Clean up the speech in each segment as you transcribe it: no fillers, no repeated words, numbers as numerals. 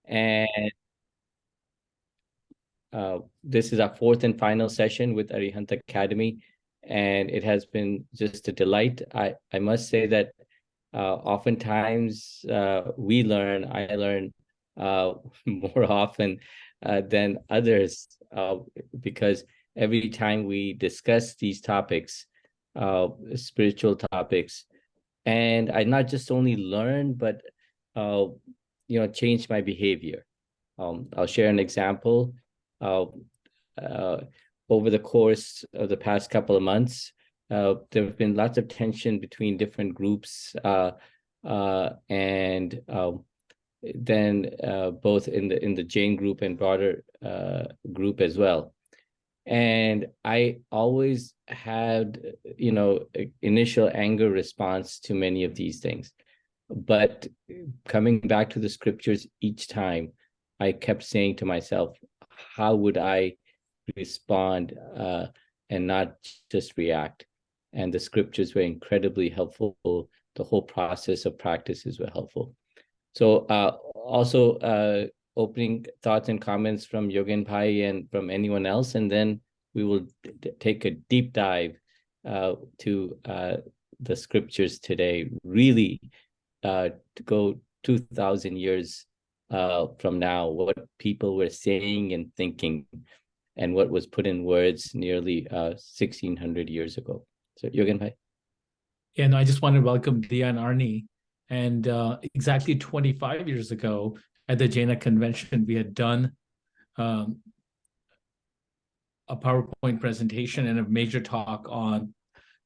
And this is our fourth and final session with Arihant Academy, and it has been just a delight. I must say that oftentimes I learn more often than others, because every time we discuss these topics, spiritual topics, and I not just only learn, but change my behavior. I'll share an example. Uh, uh, Over the course of the past couple of months, there have been lots of tension between different groups, and then both in the Jain group and broader group as well. And I always had, initial anger response to many of these things. But coming back to the scriptures each time, I kept saying to myself, how would I respond and not just react? And the scriptures were incredibly helpful. The whole process of practices were helpful. So also opening thoughts and comments from Yogen Bhai and from anyone else, and then we will take a deep dive to the scriptures today, really to go 2,000 years from now, what people were saying and thinking, and what was put in words nearly 1,600 years ago. So, Yogen Bhai. Yeah, no, I just want to welcome Dia and Arnie. And exactly 25 years ago at the Jaina convention, we had done a PowerPoint presentation and a major talk on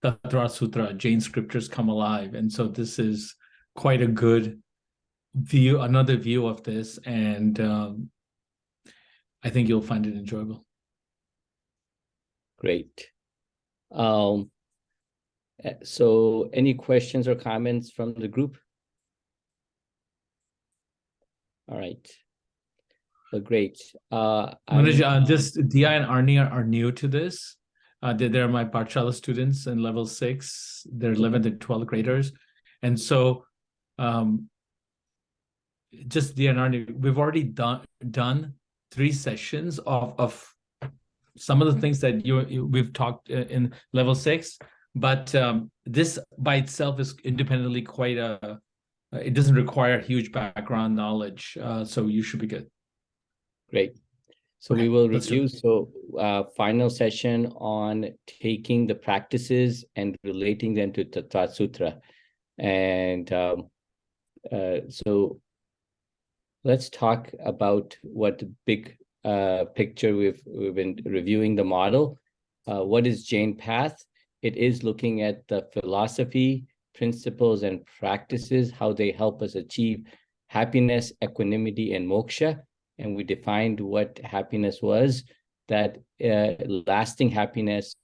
the Tatra Sutra, Jain scriptures come alive. And so this is quite a good view, another view of this. And I think you'll find it enjoyable. Great. So any questions or comments from the group? All right. Great. Just Dia and Arnie are new to this. They're my Pathshala students in level 6. They're 11th and 12th graders. And so just Dia and Arnie, we've already done 3 sessions of some of the things that we've talked in level 6. But this by itself is independently quite it doesn't require huge background knowledge. So you should be good. Great. So we will review. So final session on taking the practices and relating them to Tatra Sutra. And so let's talk about what the big picture we've been reviewing the model. What is Jain path? It is looking at the philosophy, principles, and practices, how they help us achieve happiness, equanimity, and moksha. And we defined what happiness was, that lasting happiness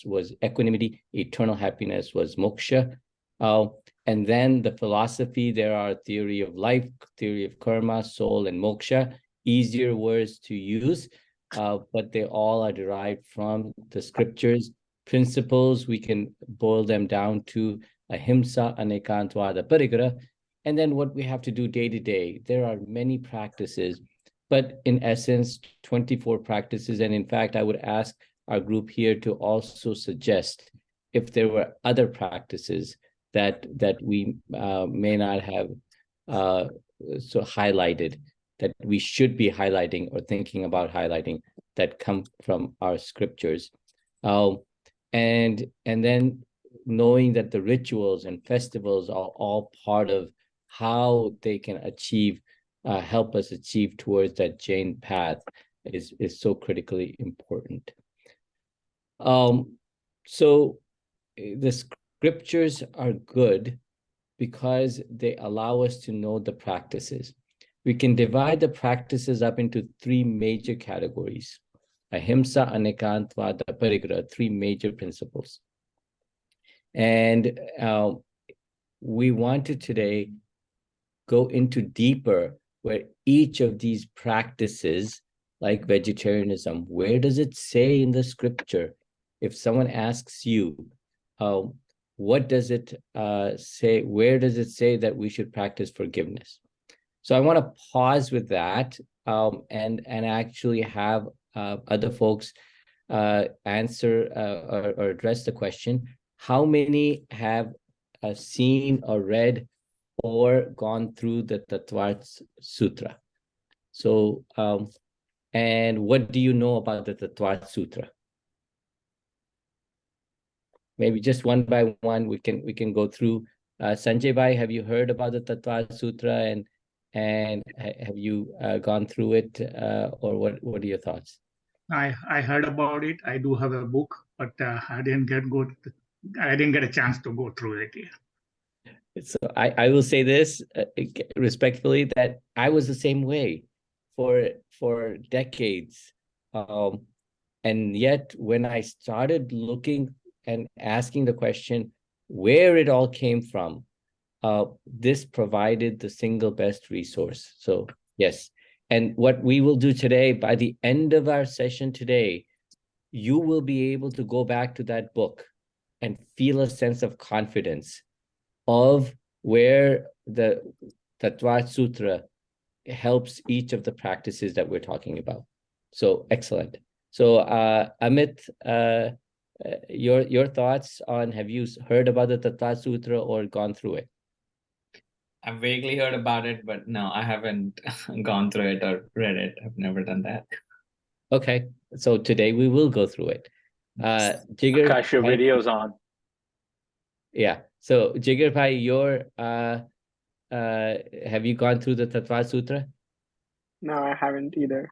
was equanimity, eternal happiness was moksha. And then the philosophy, there are theory of life, theory of karma, soul, and moksha, easier words to use, but they all are derived from the scriptures. Principles, we can boil them down to ahimsa, anekantvada, parigraha. And then what we have to do day to day, there are many practices, but in essence, 24 practices. And in fact, I would ask our group here to also suggest if there were other practices that we may not have so highlighted, that we should be highlighting or thinking about highlighting, that come from our scriptures. And then knowing that the rituals and festivals are all part of how they can achieve, help us achieve towards that Jain path is so critically important. So the scriptures are good because they allow us to know the practices. We can divide the practices up into 3 major categories: ahimsa, anekantvada, parigraha, 3 major principles. And we want to today go into deeper, where each of these practices, like vegetarianism, where does it say in the scripture? If someone asks you, what does it say? Where does it say that we should practice forgiveness? So I want to pause with that, and actually have other folks answer or address the question: how many have seen or read or gone through the Tattva Sutra? So, and what do you know about the Tattva Sutra? Maybe just one by one, we can go through. Sanjay Bhai, have you heard about the Tattva Sutra, and have you gone through it, or what are your thoughts? I heard about it. I do have a book, but I didn't get a chance to go through it yet. So I will say this respectfully, that I was the same way for decades, and yet when I started looking and asking the question where it all came from, this provided the single best resource. So yes, and what we will do today, by the end of our session today, you will be able to go back to that book and feel a sense of confidence of where the Tattva Sutra helps each of the practices that we're talking about. So excellent. So Amit, your thoughts on, have you heard about the Tattva Sutra or gone through it? I've vaguely heard about it, but no, I haven't gone through it or read it. I've never done that. Okay, so today we will go through it. Jigar, Akash, your video's on. Yeah. So Jigar Bhai, have you gone through the Tattva Sutra? No, I haven't either.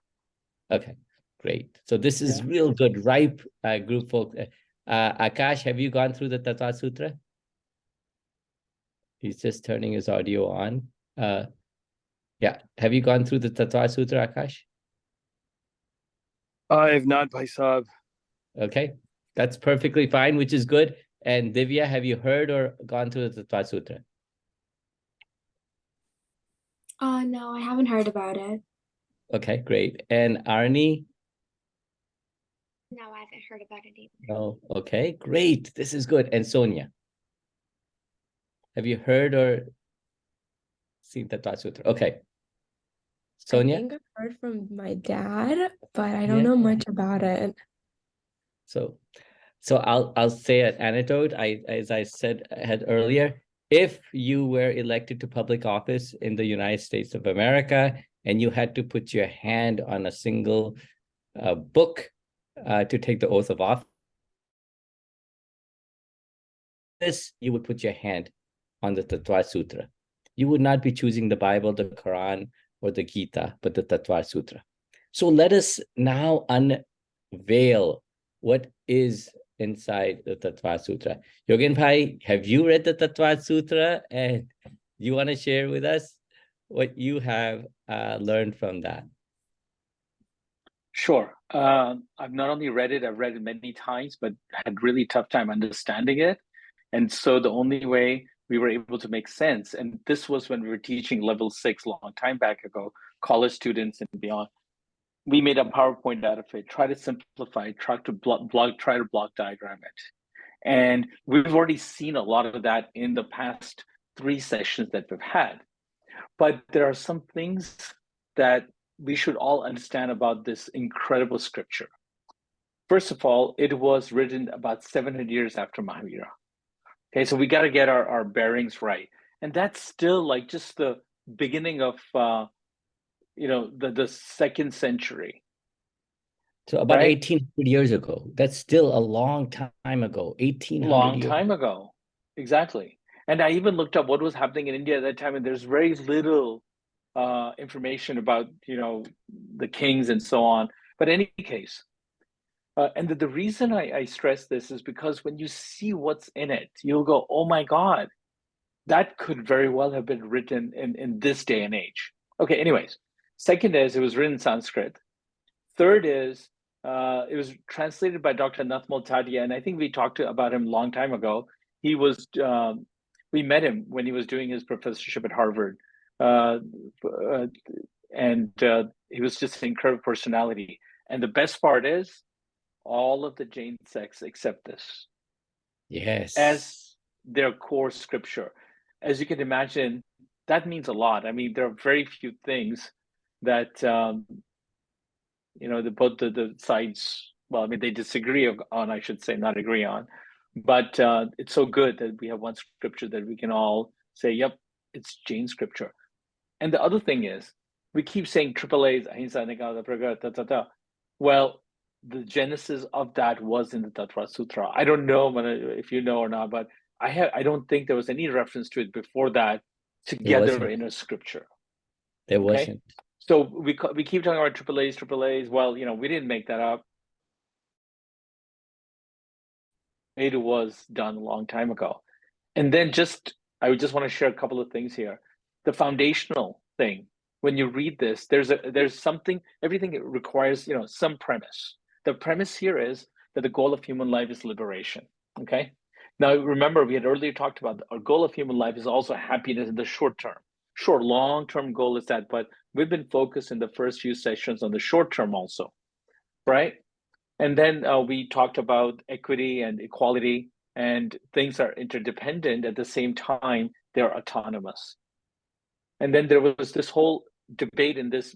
Okay, great. So this is real good, ripe group folk. Akash, have you gone through the Tattva Sutra? He's just turning his audio on. Yeah, have you gone through the Tattva Sutra, Akash? I have not, Bhai Sahib. Okay, that's perfectly fine, which is good. And Divya, have you heard or gone through the Tattva Sutra? No, I haven't heard about it. Okay, great. And Arnie? No, I haven't heard about it either. No. Okay, great. This is good. And Sonia? Have you heard or seen the Tattva Sutra? Okay. Sonia? I think I've heard from my dad, but I don't know much about it. So I'll say an anecdote. As I had earlier, if you were elected to public office in the United States of America and you had to put your hand on a single book to take the oath of office, you would put your hand on the Tattva Sutra. You would not be choosing the Bible, the Quran, or the Gita, but the Tattva Sutra. So let us now unveil what is inside the Tattva Sutra. Yogen Bhai, have you read the Tattva Sutra? And you want to share with us what you have learned from that? Sure. I've not only read it, I've read it many times, but had really tough time understanding it. And so the only way we were able to make sense, and this was when we were teaching level 6 long time back ago, college students and beyond, we made a PowerPoint out of it, try to simplify it, try to block diagram it. And we've already seen a lot of that in the past 3 sessions that we've had. But there are some things that we should all understand about this incredible scripture. First of all, it was written about 700 years after Mahavira. Okay, so we got to get our bearings right. And that's still like just the beginning of, the 2nd century. So about 1800 years ago. That's still a long time ago, 1800 long years. time ago. Exactly. And I even looked up what was happening in India at that time, and there's very little information about, the kings and so on. But in any case, and the reason I stress this is because when you see what's in it, you'll go, oh my God, that could very well have been written in this day and age. Okay, anyways, second is it was written in Sanskrit. Third is it was translated by Dr. Nathmal Tadia, and I think we talked about him a long time ago. He was, we met him when he was doing his professorship at Harvard. And he was just an incredible personality. And the best part is, all of the Jain sects accept this. Yes. As their core scripture. As you can imagine, that means a lot. I mean, there are very few things that both the sides, well, I mean, they disagree on, I should say, not agree on. But it's so good that we have one scripture that we can all say, yep, it's Jain scripture. And the other thing is, we keep saying triple A's, ahimsa, nigada, praga, Well, the genesis of that was in the Tattva Sutra. I don't know if you know or not, but I don't think there was any reference to it before that together in a scripture. There wasn't. So we keep talking about triple A's. Well, we didn't make that up. It was done a long time ago. And then I would just want to share a couple of things here. The foundational thing, when you read this, there's something, everything requires, some premise. The premise here is that the goal of human life is liberation. Okay. Now, remember, we had earlier talked about our goal of human life is also happiness in the short term. Sure, long-term goal is that, but we've been focused in the first few sessions on the short term also, right? And then we talked about equity and equality, and things are interdependent. At the same time, they're autonomous. And then there was this whole debate in this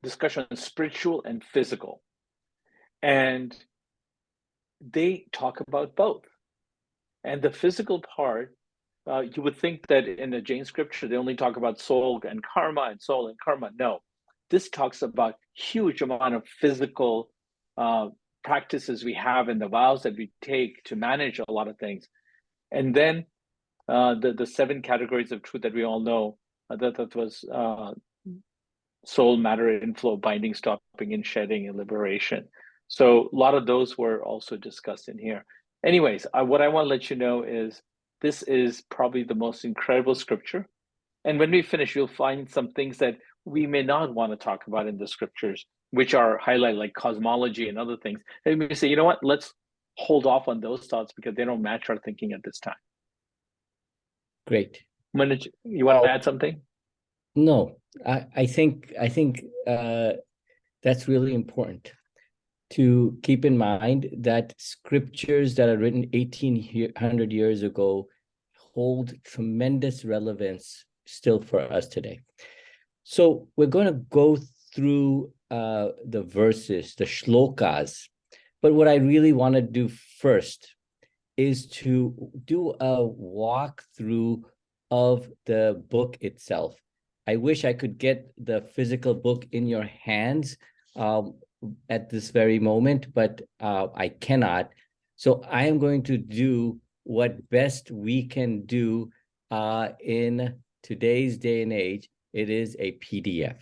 discussion on spiritual and physical. And they talk about both. And the physical part, you would think that in the Jain scripture, they only talk about soul and karma. No, this talks about huge amount of physical practices we have and the vows that we take to manage a lot of things. And then the 7 categories of truth that we all know, that was soul, matter, inflow, binding, stopping, and shedding, and liberation. So a lot of those were also discussed in here. Anyways, what I want to let you know is this is probably the most incredible scripture. And when we finish, you'll find some things that we may not want to talk about in the scriptures, which are highlighted like cosmology and other things. And we say, you know what, let's hold off on those thoughts because they don't match our thinking at this time. Great. You want to add something? No, I think that's really important to keep in mind that scriptures that are written 1800 years ago hold tremendous relevance still for us today. So we're going to go through the verses, the shlokas, but what I really want to do first is to do a walkthrough of the book itself. I wish I could get the physical book in your hands at this very moment, but I cannot. So I am going to do what best we can do in today's day and age. It is a PDF.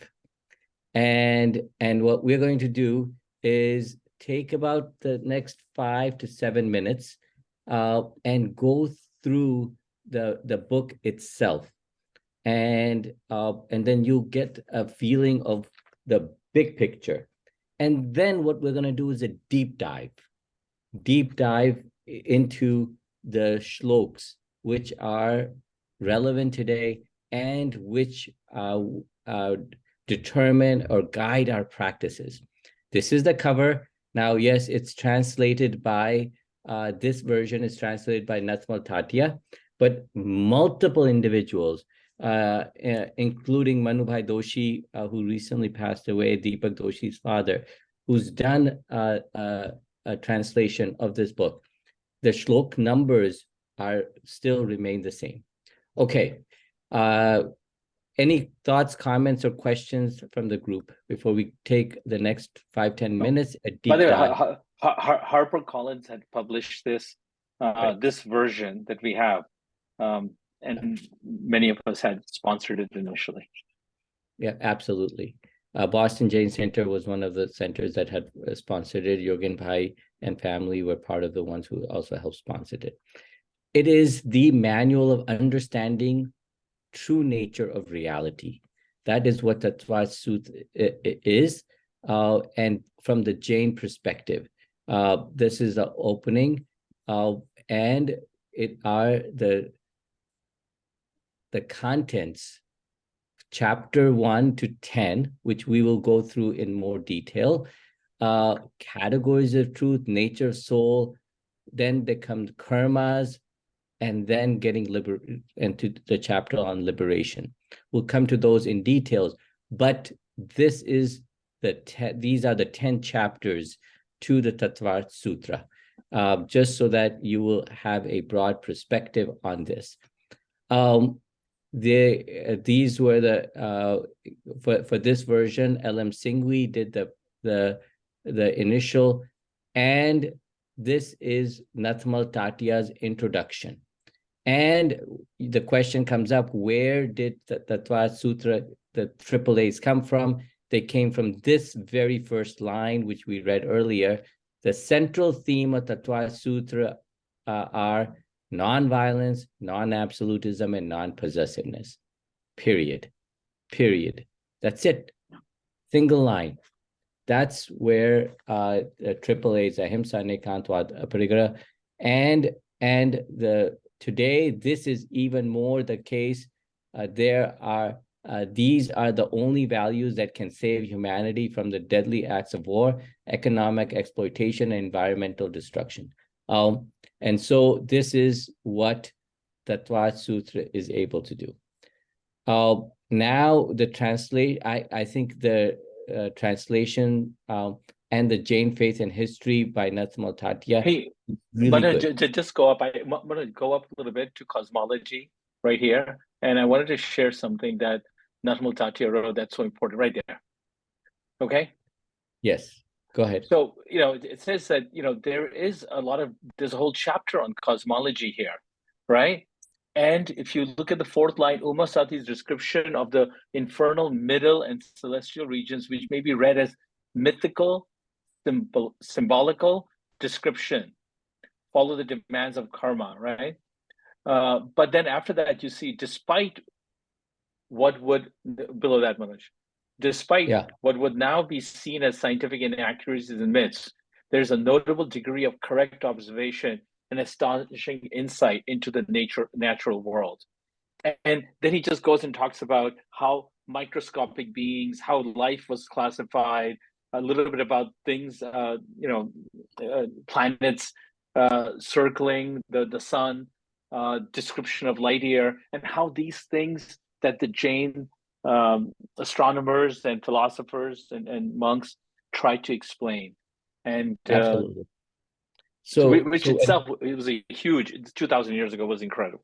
And what we're going to do is take about the next 5 to 7 minutes and go through the book itself. And then you'll get a feeling of the big picture. And then what we're going to do is a deep dive into the shlokas, which are relevant today and which determine or guide our practices. This is the cover. Now, yes, it's translated by, this version is translated by Natmal Tatia, but multiple individuals, including Manubhai Doshi, who recently passed away, Deepak Doshi's father, who's done a translation of this book. The shlok numbers still remain the same. Okay. Any thoughts, comments, or questions from the group before we take the next 5-10 minutes? A deep dive. HarperCollins had published this this version that we have. And many of us had sponsored it initially. Yeah, absolutely. Boston Jain Center was one of the centers that had sponsored it. Yogen Bhai and family were part of the ones who also helped sponsor it. It is the manual of understanding true nature of reality. That is what the Tattva Sutra is. And from the Jain perspective, this is the opening, and it are the contents, chapter 1 to 10, which we will go through in more detail, categories of truth, nature of soul, then there comes karmas, and then getting into the chapter on liberation. We'll come to those in details, but this is these are the 10 chapters to the Tattva Sutra, just so that you will have a broad perspective on this. These were the for this version, L.M. Singhvi did the initial, and this is Nathmal Tatia's introduction. And the question comes up, where did the Tattva Sutra, the AAAs come from? They came from this very first line, which we read earlier. The central theme of Tattva Sutra are non-violence, non-absolutism, and non-possessiveness. Period. That's it. Single line. That's where the AAAs, Ahimsa, Nekantvad, Aparigraha, and today this is even more the case. These are the only values that can save humanity from the deadly acts of war, economic exploitation, and environmental destruction. And so this is what Tattva Sutra is able to do. Now the I think the translation and the Jain Faith and History by Nathmal Tatia. Hey, really good. Just go up. I want to go up a little bit to cosmology right here. And I wanted to share something that Nathmal Tatia wrote that's so important right there. Okay? Yes, go ahead. So, it says that, there's a whole chapter on cosmology here, right? And if you look at the fourth line, Uma Sati's description of the infernal, middle, and celestial regions, which may be read as mythical, symbolical description, follow the demands of karma, right? But then after that, you see, despite what would, below that, Manoj, despite what would now be seen as scientific inaccuracies and myths, there's a notable degree of correct observation and astonishing insight into the natural world. And then he just goes and talks about how microscopic beings, how life was classified, a little bit about things, planets circling the sun, description of light year, and how these things that the Jain astronomers and philosophers and monks try to explain. And absolutely. Which itself, it was a huge, 2,000 years ago, was incredible.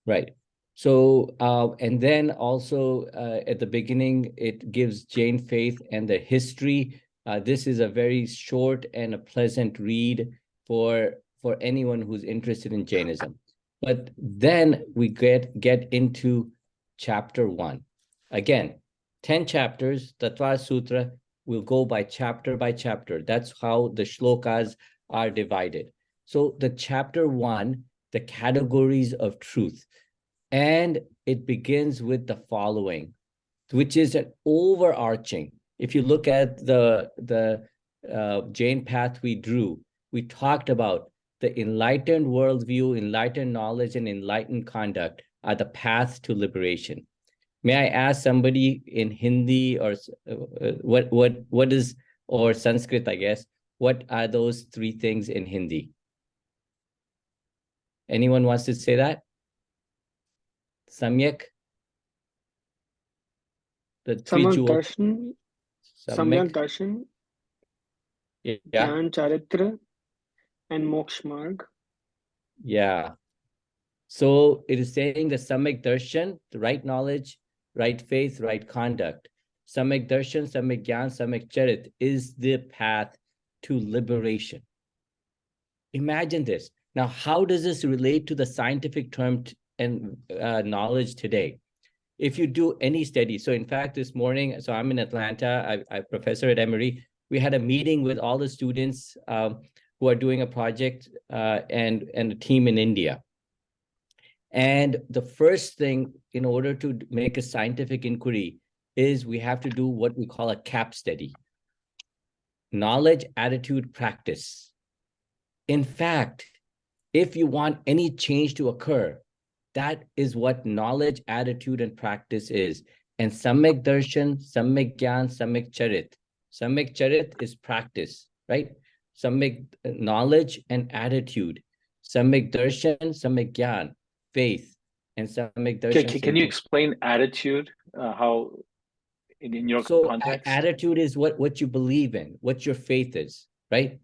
Right. So, and then also at the beginning, it gives Jain faith and the history. This is a very short and a pleasant read for anyone who's interested in Jainism. But then we get into chapter 1. Again, 10 chapters, Tattva Sutra will go by chapter. That's how the shlokas are divided. So the chapter 1, the categories of truth, and it begins with the following, which is an overarching. If you look at the Jain path we drew, we talked about the enlightened worldview, enlightened knowledge, and enlightened conduct are the paths to liberation. May I ask somebody in Hindi or what is, or Sanskrit, I guess, what are those three things in Hindi? Anyone wants to say that? Samyak? The three jewels. Samyak Darshan, Yeah. Jnana Charitra, and Moksha Marg. Yeah. So it is saying the Samyak Darshan, the right knowledge, right faith, right conduct. Samyak Darshan, Samyak Gyan, Samyak Charit is the path to liberation. Imagine this. Now, how does this relate to the scientific term and knowledge today? If you do any study, so in fact, this morning, so I'm in Atlanta, I'm professor at Emory. We had a meeting with all the students who are doing a project and a team in India. And the first thing, in order to make a scientific inquiry, is we have to do what we call a CAP study. Knowledge, attitude, practice. In fact, if you want any change to occur, that is what knowledge, attitude, and practice is. And Samyak Darshan, Samyak Gyan, Samyak Charit. Samyak Charit is practice, right? Samyak knowledge and attitude. Samyak darshan, samyak gyan, faith, and samyak darshan. Can you explain attitude? How in your context? Attitude is what you believe in, what your faith is, right?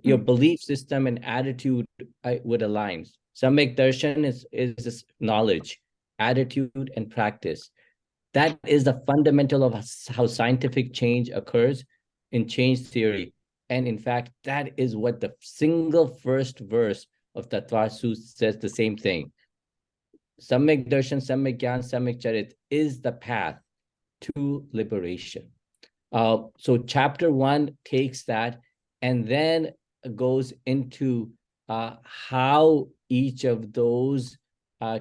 Your belief system and attitude would align. Samyak darshan is knowledge, attitude, and practice. That is the fundamental of how scientific change occurs in change theory. And in fact, that is what the single first verse of Tattva Sutta says the same thing. Samyak darshan, samyak gyan, samyak charit is the path to liberation. So chapter 1 takes that and then goes into how each of those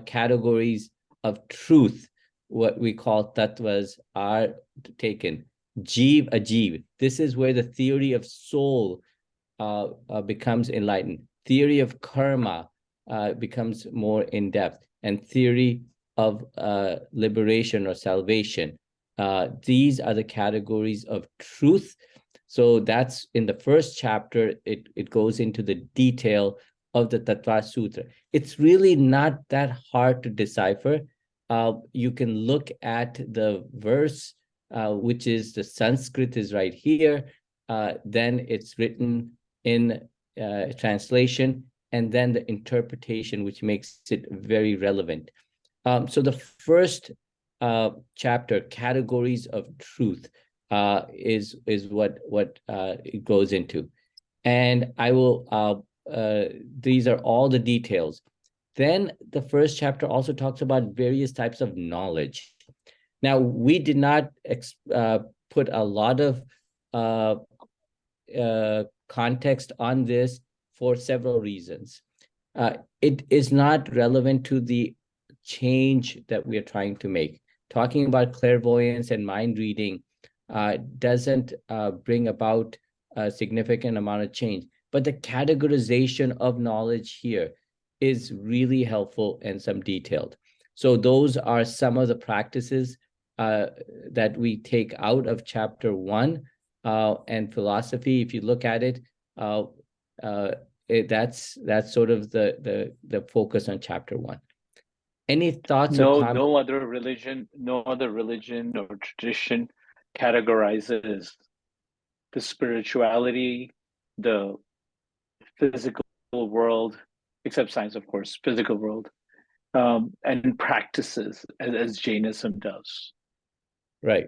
categories of truth, what we call tattvas, are taken. Jeev, ajeev. This is where the theory of soul becomes enlightened. Theory of karma becomes more in-depth. And theory of liberation or salvation. These are the categories of truth. So that's in the first chapter, it goes into the detail of the Tattva Sutra. It's really not that hard to decipher. You can look at the verse, which is the Sanskrit is right here. Then it's written in translation, and then the interpretation, which makes it very relevant. So the first chapter, categories of truth, is what it goes into, and I will. These are all the details. Then the first chapter also talks about various types of knowledge. Now, we did not put a lot of context on this for several reasons. It is not relevant to the change that we are trying to make. Talking about clairvoyance and mind reading doesn't bring about a significant amount of change, but the categorization of knowledge here is really helpful and some detailed. So those are some of the practices that we take out of chapter 1, and philosophy. If you look at it, that's sort of the focus on chapter 1. Any thoughts? No other religion or tradition categorizes the spirituality, the physical world, except science, of course, physical world, and practices as Jainism does. Right.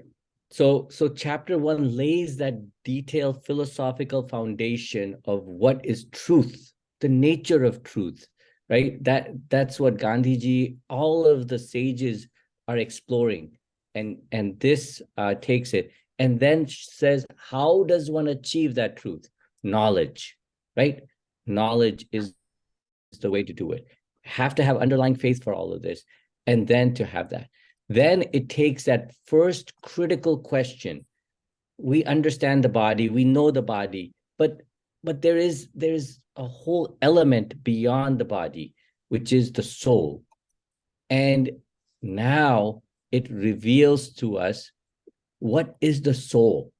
So chapter 1 lays that detailed philosophical foundation of what is truth, the nature of truth, right? That's what Gandhiji, all of the sages are exploring, and this takes it and then says, how does one achieve that truth? Knowledge, right? Knowledge is the way to do it. Have to have underlying faith for all of this, and then to have that. Then it takes that first critical question. We understand the body, we know the body, but there's a whole element beyond the body, which is the soul. And now it reveals to us what is the soul.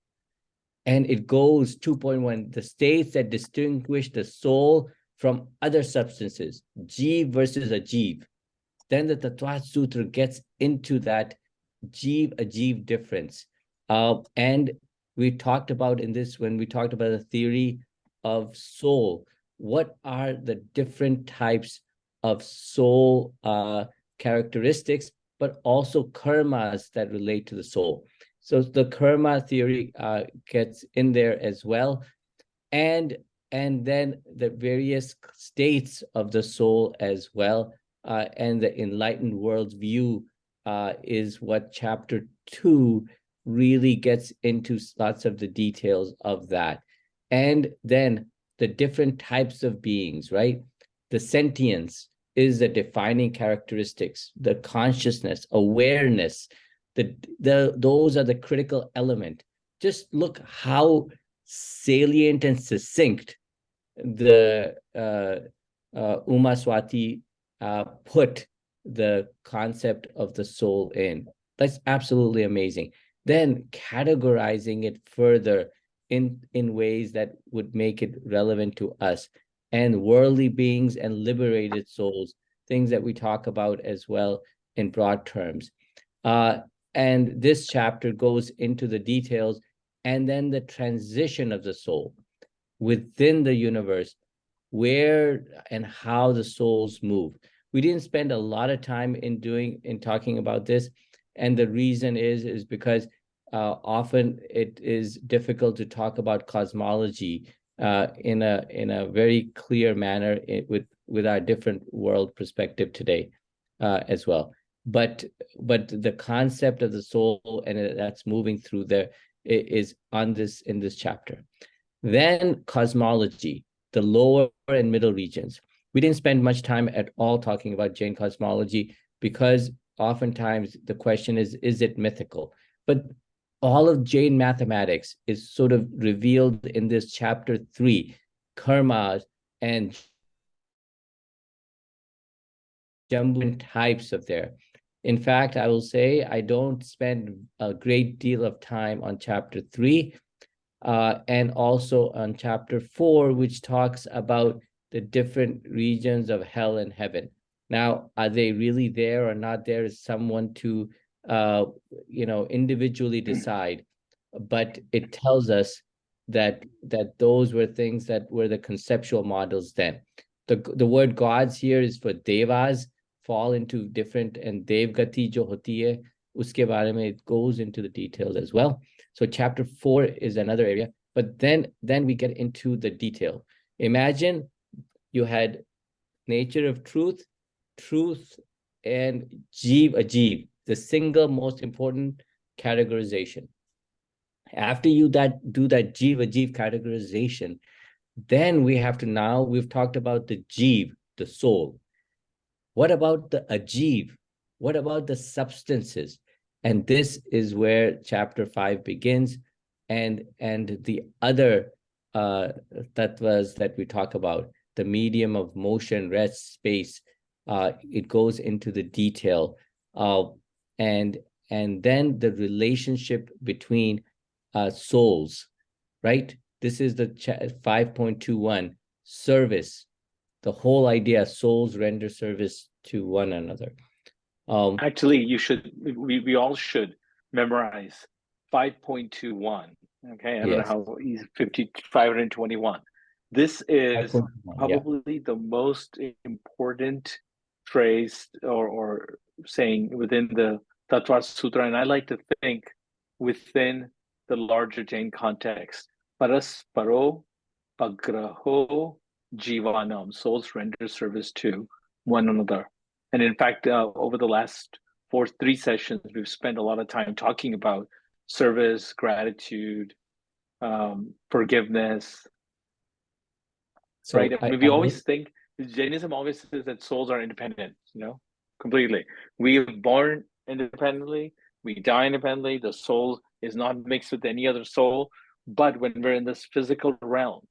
And it goes 2.1, the states that distinguish the soul from other substances, Jeev versus Ajeev. Then the Tattva Sutra gets into that Jeev Ajeev difference. And we talked about in this, when we talked about the theory of soul, what are the different types of soul characteristics, but also karmas that relate to the soul. So the karma theory gets in there as well. And then the various states of the soul as well. And the enlightened world's view is what chapter 2 really gets into, lots of the details of that. And then the different types of beings, right? The sentience is the defining characteristics, the consciousness, awareness, those are the critical element. Just look how salient and succinct the Uma Swati put the concept of the soul in. That's absolutely amazing. Then categorizing it further in ways that would make it relevant to us. and worldly beings and liberated souls, things that we talk about as well in broad terms. And this chapter goes into the details and then the transition of the soul within the universe, where and how the souls move. We didn't spend a lot of time in talking about this, and the reason is because often it is difficult to talk about cosmology in a very clear manner with our different world perspective today as well. But the concept of the soul and that's moving through there is in this chapter. Then cosmology, the lower and middle regions. We didn't spend much time at all talking about Jain cosmology because oftentimes the question is it mythical? But all of Jain mathematics is sort of revealed in this chapter 3, karmas and jumbling types of there. In fact, I will say I don't spend a great deal of time on chapter 3 and also on chapter 4, which talks about the different regions of hell and heaven. Now, are they really there or not there is someone to individually decide, but it tells us that those were things that were the conceptual models then. The word gods here is for devas, fall into different, and devgati jo hoti hai, uske bare mein it goes into the details as well. So chapter 4 is another area, but then we get into the detail. Imagine you had nature of truth, and jeev ajeev, the single most important categorization. After you do that jeev ajeev categorization, then we've talked about the jeev, the soul. What about the ajeev? What about the substances? And this is where chapter 5 begins, and the other tattvas that we talk about, the medium of motion, rest, space, it goes into the detail, and then the relationship between souls, right? This is the 5.21 service. The whole idea, souls render service to one another. Actually, we all should memorize 5.21. Okay, I don't know how easy, 521. This is probably the most important phrase or saying within the Tattva Sutra, and I like to think within the larger Jain context. Parasparo pagraho jivanam, souls render service to one another. And in fact, over the last 3 sessions, we've spent a lot of time talking about service, gratitude, forgiveness. So right? We always think, Jainism always says that souls are independent, completely. We are born independently, we die independently, the soul is not mixed with any other soul. But when we're in this physical realm,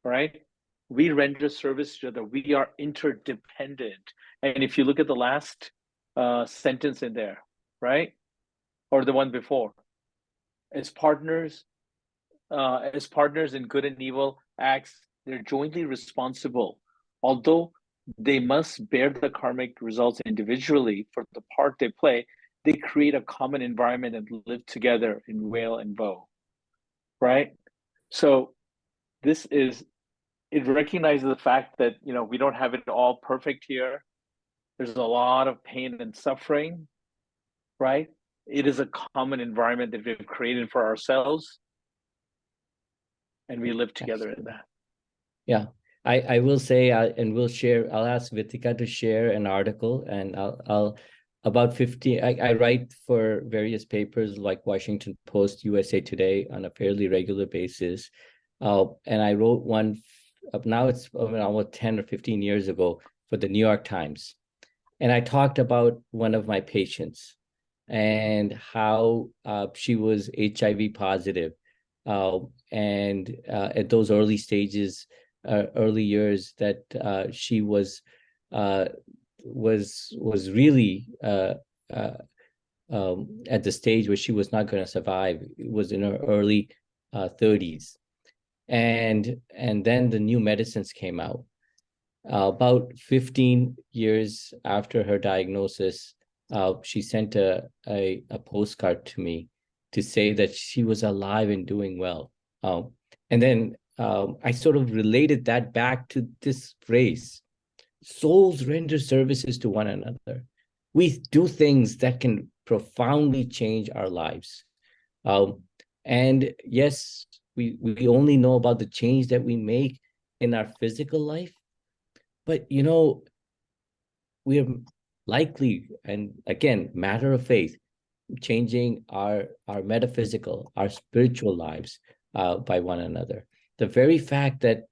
right, we render service to each other. We are interdependent. And if you look at the last sentence in there, right, or the one before, as partners in good and evil acts, they're jointly responsible. Although they must bear the karmic results individually for the part they play, they create a common environment and live together in whale and bow, right? So it recognizes the fact that, we don't have it all perfect here. There's a lot of pain and suffering, right? It is a common environment that we've created for ourselves, and we live together in that. Yeah, I will say, and we'll share, I'll ask Vitika to share an article, and I'll about 50, I write for various papers like Washington Post, USA Today on a fairly regular basis. And I wrote one, now it's almost 10 or 15 years ago, for the New York Times. And I talked about one of my patients and how she was HIV positive. And at those early stages, early years, that she was really at the stage where she was not going to survive. It was in her early 30s. And then the new medicines came out. About 15 years after her diagnosis, she sent a postcard to me to say that she was alive and doing well. And then I sort of related that back to this phrase: souls render services to one another. We do things that can profoundly change our lives. And yes, we only know about the change that we make in our physical life, but we are likely, and again, matter of faith, changing our metaphysical, our spiritual lives by one another. The very fact that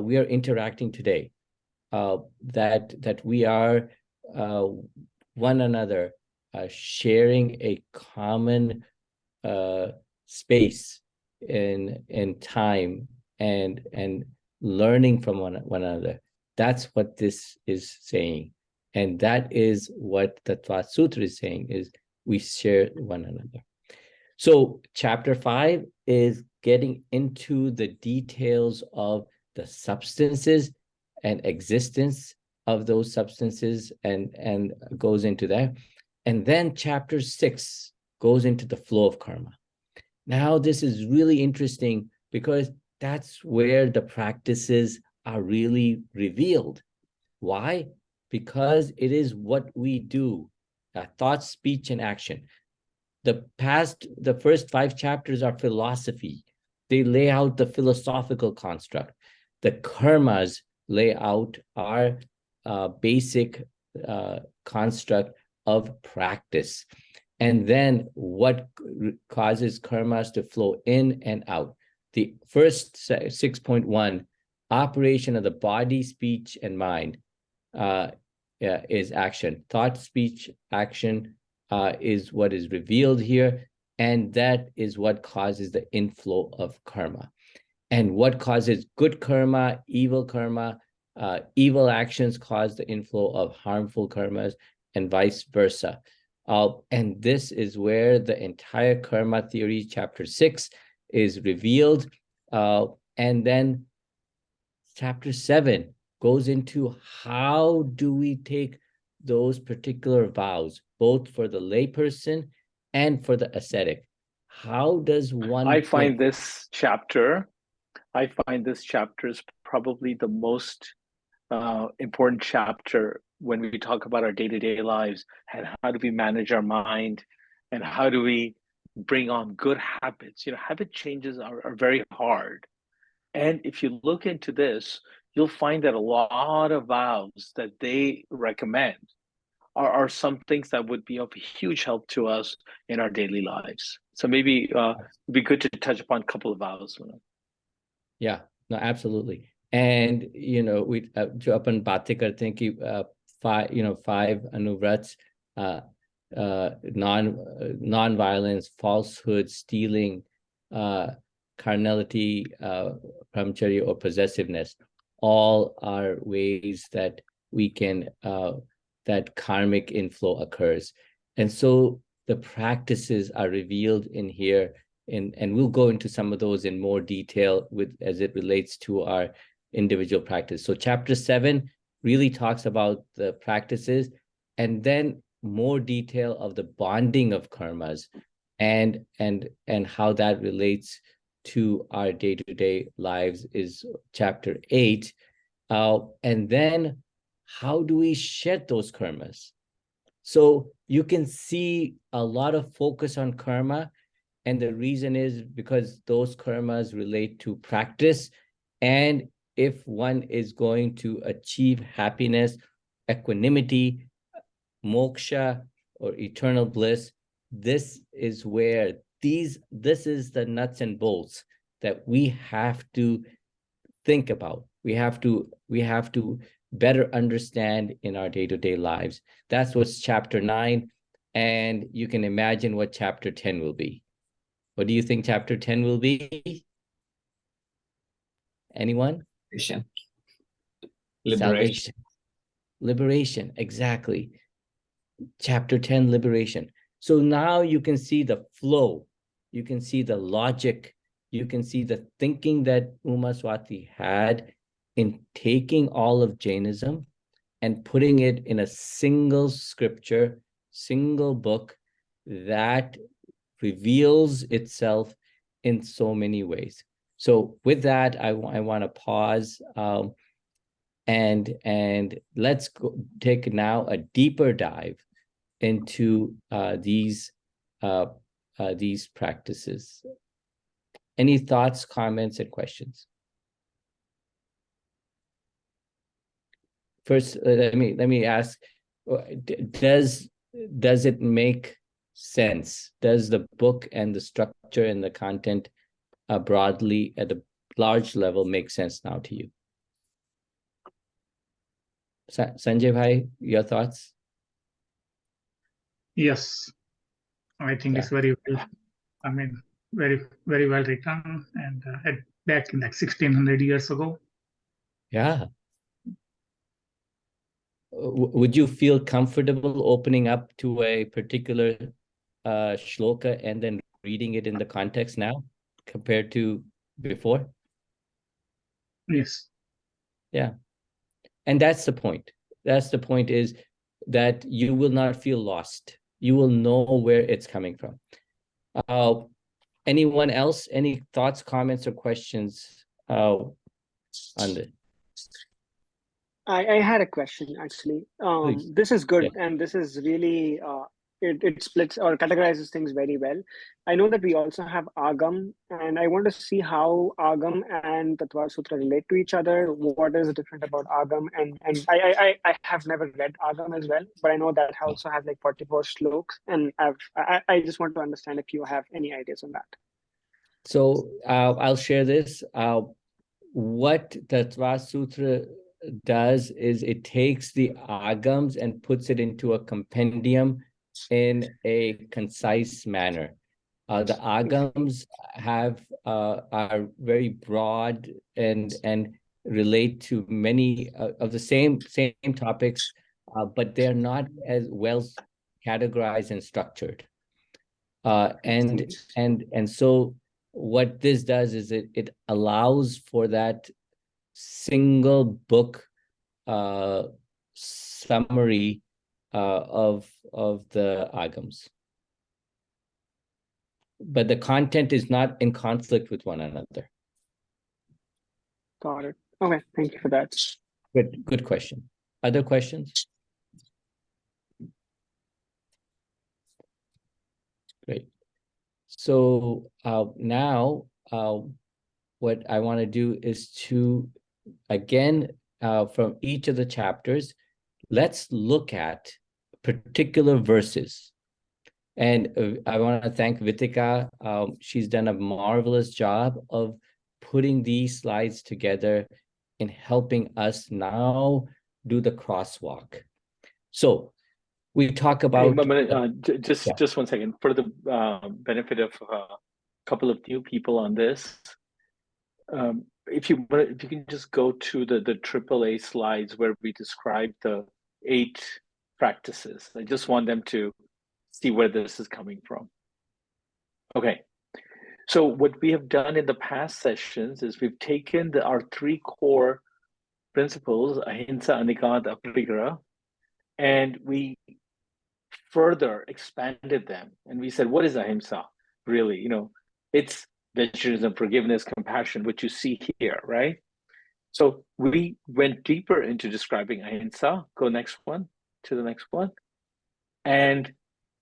we are interacting today, that we are one another sharing a common space in time and learning from one another. That's what this is saying. And that is what the Tattva Sutra is saying, is we share one another. So chapter 5 is getting into the details of the substances and existence of those substances and goes into that. And then chapter 6 goes into the flow of karma. Now, this is really interesting because that's where the practices are really revealed. Why? Because it is what we do, thought, speech, and action. The first 5 chapters are philosophy. They lay out the philosophical construct. The karmas lay out our basic construct of practice. And then what causes karmas to flow in and out. The first 6.1, operation of the body, speech, and mind is action. Thought, speech, action is what is revealed here. And that is what causes the inflow of karma. And what causes good karma, evil actions cause the inflow of harmful karmas, and vice versa. And this is where the entire karma theory, chapter 6, is revealed. And then chapter 7 goes into how do we take those particular vows, both for the layperson and for the ascetic. How does one... I find this chapter is probably the most important chapter when we talk about our day-to-day lives, and how do we manage our mind, and how do we bring on good habits. Habit changes are very hard. And if you look into this, you'll find that a lot of vows that they recommend are some things that would be of huge help to us in our daily lives. So maybe it'd be good to touch upon a couple of vows. Yeah, no, absolutely. And we जो अपन बातें करते हैं कि 5 anuvrats, non-violence, falsehood, stealing, carnality, brahmacharya, or possessiveness, all are ways that we can that karmic inflow occurs. And so the practices are revealed in here, and we'll go into some of those in more detail as it relates to our individual practice. So chapter 7 really talks about the practices, and then more detail of the bonding of karmas and how that relates to our day-to-day lives is chapter 8. And then how do we shed those karmas? So you can see a lot of focus on karma, and the reason is because those karmas relate to practice. And if one is going to achieve happiness, equanimity, moksha, or eternal bliss, this is where this is the nuts and bolts that we have to think about. We have to better understand in our day-to-day lives. That's what's chapter 9, and you can imagine what chapter 10 will be. What do you think chapter 10 will be? Anyone? Liberation. Liberation, exactly. Chapter 10, liberation. So now you can see the flow, you can see the logic, you can see the thinking that Uma Swati had in taking all of Jainism and putting it in a single scripture, single book that reveals itself in so many ways. So with that, I want to pause and let's take now a deeper dive into these practices. Any thoughts, comments, and questions? First, let me ask: does it make sense? Does the book and the structure and the content broadly at a large level make sense now to you? Sanjay bhai, your thoughts? Yes, I think it's very well. I mean, very well written, and back in like 1600 years ago. Yeah. Would you feel comfortable opening up to a particular shloka and then reading it in the context now compared to before? Yes. Yeah. And that's the point. That's the point, is that you will not feel lost. You will know where it's coming from. Anyone else? Any thoughts, comments, or questions on this? I had a question actually. Please. This is good, Yeah. and this is really it splits or categorizes things very well. I know that we also have Agam, and I want to see how Agam and Tattva Sutra relate to each other. What is different about Agam? And I have never read Agam as well, but I know that also has like 44 sloks, and I just want to understand if you have any ideas on that. So I'll share this. What Tattva Sutra does is it takes the agams and puts it into a compendium in a concise manner. The agams are very broad and relate to many of the same topics, but they're not as well categorized and structured. And so what this does is it allows for that single book summary of the agams, but the content is not in conflict with one another. Got it. Okay, thank you for that. Good question. Other questions? Great. So now what I want to do is to, again, from each of the chapters, let's look at particular verses. And I want to thank Vitika. She's done a marvelous job of putting these slides together in helping us now do the crosswalk. So we talk about... Just 1 second. For the benefit of a couple of new people on this, if you can just go to the AAA slides where we describe the 8 practices. I just want them to see where this is coming from. Okay. So what we have done in the past sessions is we've taken our 3 core principles, ahimsa, anikant, aparigraha, and we further expanded them. And we said, what is ahimsa? Really, it's vegetarianism, forgiveness, compassion, what you see here, right? So we went deeper into describing ahimsa. Go next one, to the next one. And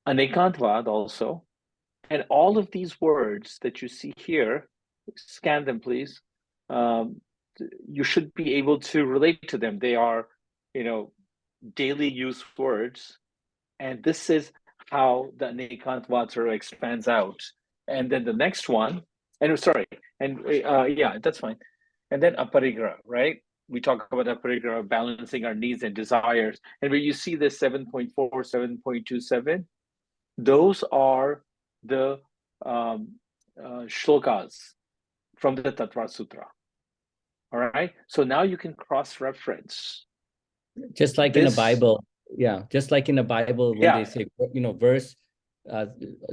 anekantvad also. And all of these words that you see here, scan them, please. You should be able to relate to them. They are, daily use words. And this is how the anekantvad sort of expands out. And then the next one, yeah, that's fine. And then aparigraha, right? We talk about aparigraha, balancing our needs and desires. And where you see this 7.4, 7.27, those are the shlokas from the Tattva Sutra. All right. So now you can cross-reference. Just like in the Bible. Yeah. Just like in the Bible, when they say, verse,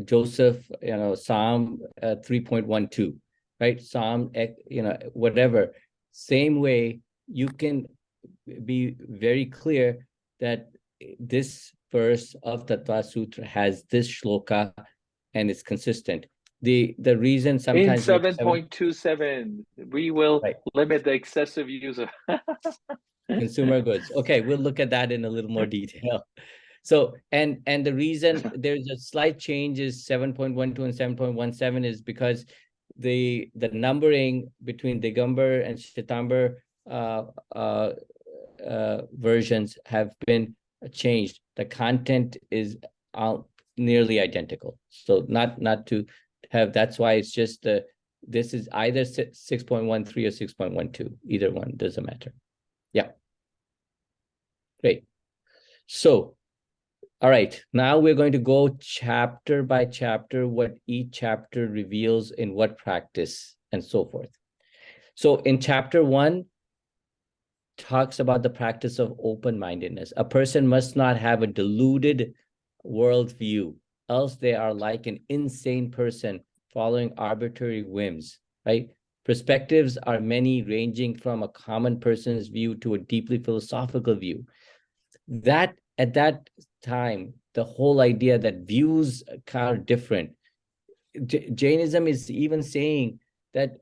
Joseph, Psalm 3.12, right? Psalm, whatever. Same way, you can be very clear that this verse of Tattva Sutra has this shloka and it's consistent. The reason In sometimes 7.27, we will right. limit the excessive use of consumer goods. Okay, we'll look at that in a little more detail. So, and the reason there's a slight change is 7.12 and 7.17 is because the numbering between Digambar and Shwetambar versions have been changed. The content is nearly identical. So not to have, that's why it's just this is either 6.13 or 6.12. Either one doesn't matter. Yeah. Great. So, all right, now we're going to go chapter by chapter, what each chapter reveals in what practice and so forth. So in chapter 1, talks about the practice of open-mindedness. A person must not have a deluded worldview, else they are like an insane person following arbitrary whims, right? Perspectives are many, ranging from a common person's view to a deeply philosophical view. That at that time, the whole idea that views are different. Jainism is even saying that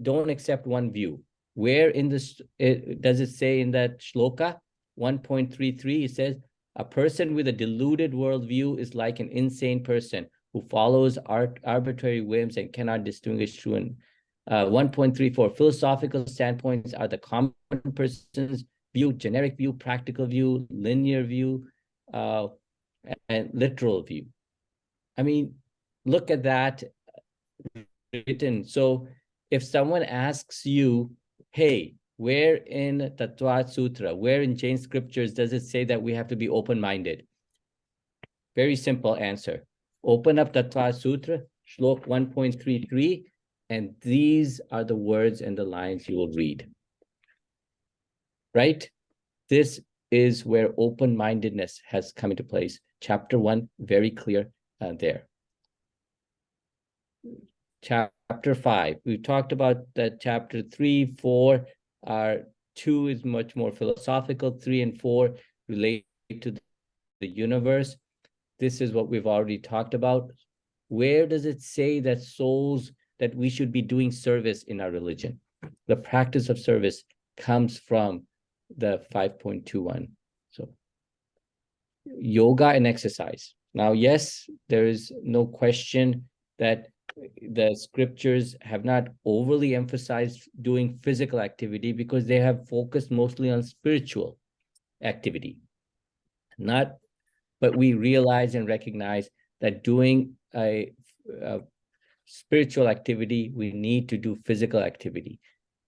don't accept one view. Where in this does it say in that shloka 1.33? It says a person with a deluded worldview is like an insane person who follows arbitrary whims and cannot distinguish true and 1.34 philosophical standpoints are the common person's view, generic view, practical view, linear view, and literal view. I mean, look at that written. So if someone asks you, hey, where in Tattva Sutra, where in Jain scriptures does it say that we have to be open-minded? Very simple answer. Open up Tattva Sutra, Shlok 1.33, and these are the words and the lines you will read. Right? This is where open-mindedness has come into place. Chapter 1, very clear there. Chapter 5, we talked about that. Chapter 3, 4 are 2 is much more philosophical. 3 and 4 relate to the universe. This is what we've already talked about. Where does it say that souls, that we should be doing service in our religion? The practice of service comes from the 5.21. So yoga and exercise. Now, yes, there is no question that the scriptures have not overly emphasized doing physical activity because they have focused mostly on spiritual activity. But we realize and recognize that doing a spiritual activity, we need to do physical activity.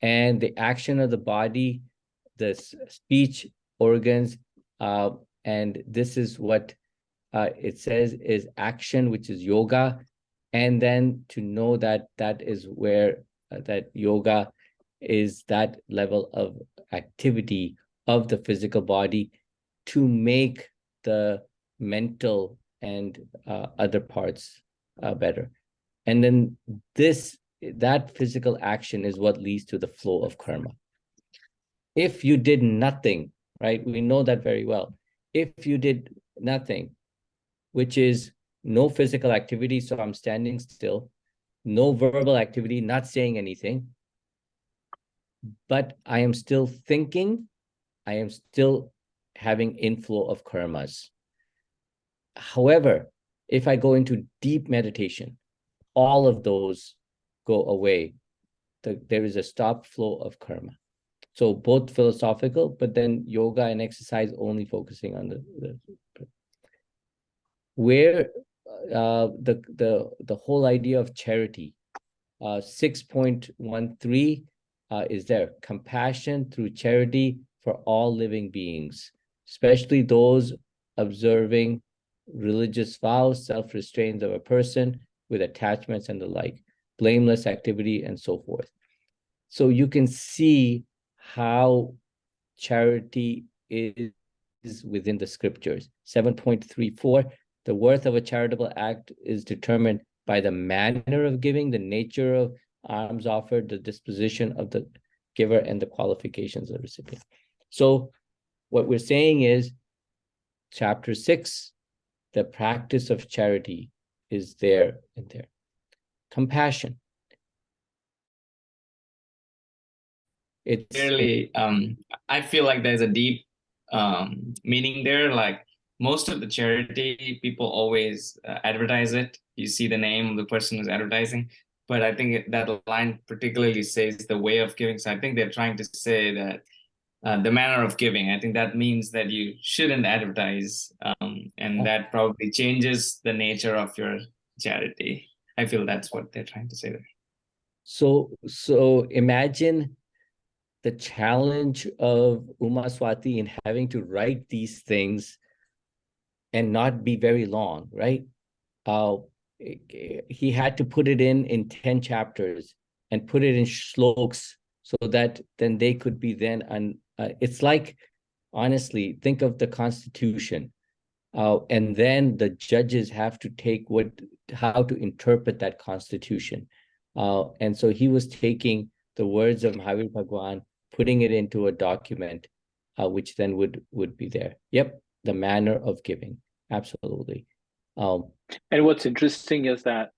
And the action of the body, the speech organs, and this is what it says is action, which is yoga. And then to know that that is where that yoga is that level of activity of the physical body to make the mental and other parts better. And then that physical action is what leads to the flow of karma. If you did nothing, right? We know that very well. If you did nothing, which is no physical activity, so I'm standing still, no verbal activity, not saying anything, but I am still thinking, I am still having inflow of karmas. However, if I go into deep meditation, all of those go away. There is a stop flow of karma. So both philosophical, but then yoga and exercise only focusing on the where the whole idea of charity, 6.13 is there. Compassion through charity for all living beings, especially those observing religious vows, self-restraints of a person with attachments and the like, blameless activity and so forth. So you can see how charity is within the scriptures. 7.34, the worth of a charitable act is determined by the manner of giving, the nature alms offered, the disposition of the giver, and the qualifications of the recipient. So what we're saying is, chapter 6, the practice of charity is there and there. Compassion. It's Clearly, I feel like there's a deep meaning there. Like most of the charity, people always advertise it. You see the name of the person who's advertising. But I think that line particularly says the way of giving. So I think they're trying to say that the manner of giving. I think that means that you shouldn't advertise, and that probably changes the nature of your charity. I feel that's what they're trying to say there. so imagine the challenge of Uma Swati in having to write these things and not be very long, right? He had to put it in 10 chapters and put it in shlokas so that then they could be then, it's like, honestly, think of the Constitution. And then the judges have to take how to interpret that Constitution. And so he was taking the words of Mahavir Bhagwan, putting it into a document, which then would be there. Yep, the manner of giving, absolutely. And what's interesting is that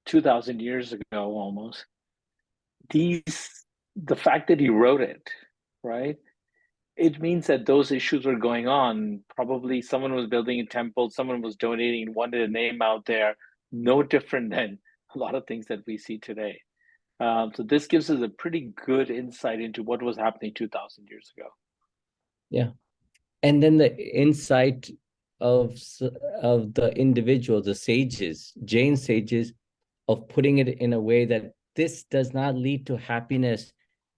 2,000 years ago, almost, the fact that he wrote it, right? It means that those issues were going on. Probably someone was building a temple, someone was donating, wanted a name out there, no different than a lot of things that we see today. So this gives us a pretty good insight into what was happening 2,000 years ago. Yeah. And then the insight of the individual, the sages, Jain sages, of putting it in a way that this does not lead to happiness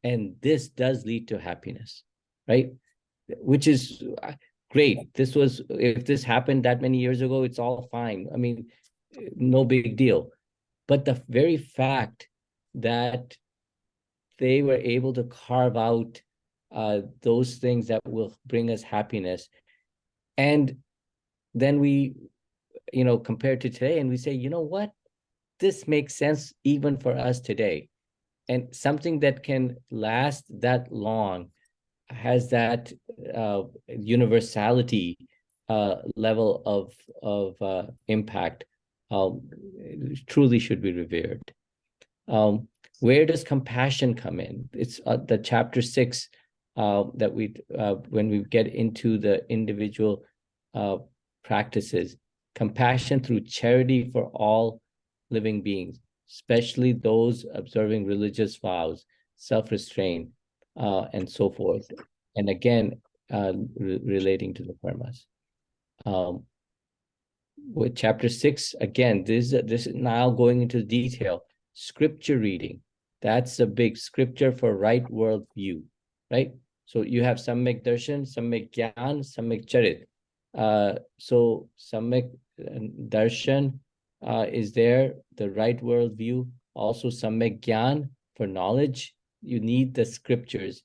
and this does lead to happiness, right? Which is great. If this happened that many years ago, it's all fine. I mean, no big deal. But the very fact that they were able to carve out those things that will bring us happiness, and then we, compare to today, and we say, you know what, this makes sense even for us today. And something that can last that long has that universality level of impact, truly should be revered. Where does compassion come in? It's the chapter 6 that when we get into the individual practices. Compassion through charity for all living beings, especially those observing religious vows, self-restraint, and so forth. And again, relating to the karmas. With chapter 6, again, this is now going into detail. Scripture reading, that's a big scripture for right world view, right? So you have Samyak Darshan, Samyak Gyan, Samyak Charit. So Samyak Darshan is there, the right world view. Also Samyak Gyan, for knowledge, you need the scriptures.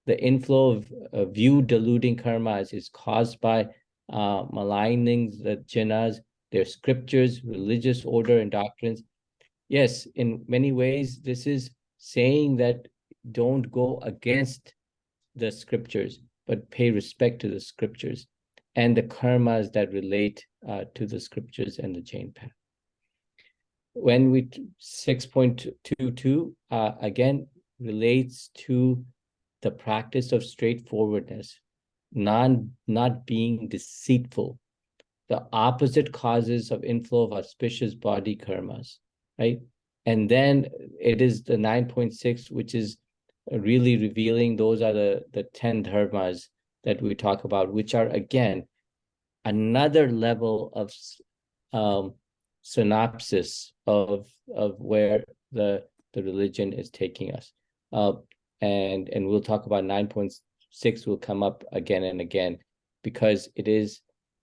The inflow of view deluding karmas is caused by maligning the jinas, their scriptures, religious order and doctrines. Yes, in many ways, this is saying that don't go against the scriptures, but pay respect to the scriptures and the karmas that relate to the scriptures and the Jain path. When we 6.22 again relates to the practice of straightforwardness, not being deceitful, the opposite causes of inflow of auspicious body karmas, right? And then it is the 9.6, which is really revealing those are the 10 dharmas that we talk about, which are again another level of synopsis of where the religion is taking us. And we'll talk about 9.6 will come up again and again because it is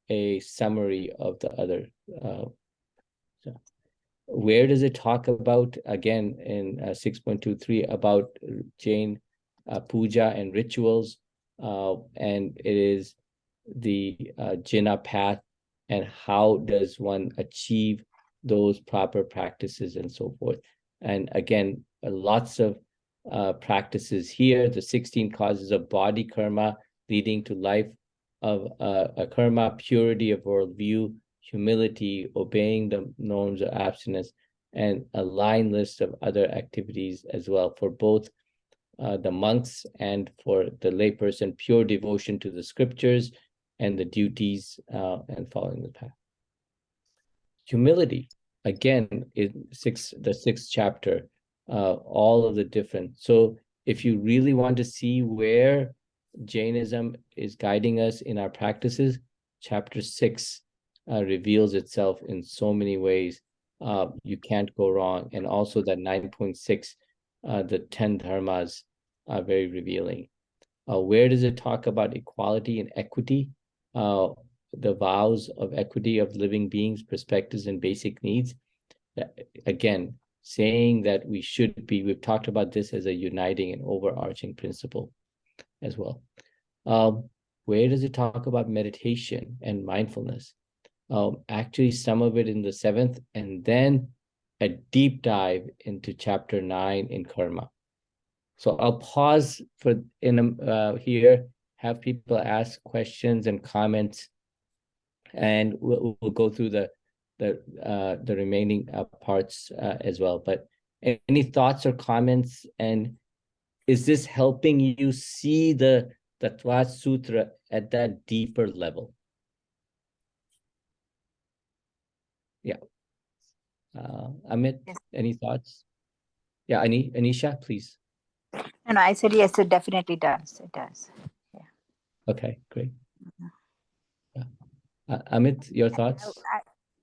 a summary of the other. So where does it talk about, again, in 6.23 about Jain puja and rituals? And it is the Jina path and how does one achieve those proper practices and so forth. And again, lots of practices here. The 16 causes of body karma leading to life of a karma, purity of worldview, humility, obeying the norms of abstinence, and a line list of other activities as well for both the monks and for the layperson, pure devotion to the scriptures and the duties and following the path. Humility, again, in the sixth chapter, all of the different. So if you really want to see where Jainism is guiding us in our practices, chapter 6 reveals itself in so many ways. You can't go wrong. And also that 9.6, the 10 dharmas are very revealing. Where does it talk about equality and equity? The vows of equity of living beings, perspectives, and basic needs. Again, saying that we should be, we've talked about this as a uniting and overarching principle as well. Where does it talk about meditation and mindfulness? Actually, some of it in the 7th, and then a deep dive into chapter 9 in karma. So I'll pause for here, have people ask questions and comments, and we'll go through the remaining parts as well. But any thoughts or comments? And is this helping you see the Tattva Sutra at that deeper level? Yeah. Amit, Yes. Any thoughts? Yeah, Anisha, please. And I said, yes, it definitely does. It does. Yeah. Okay, great. Yeah. Amit, your thoughts?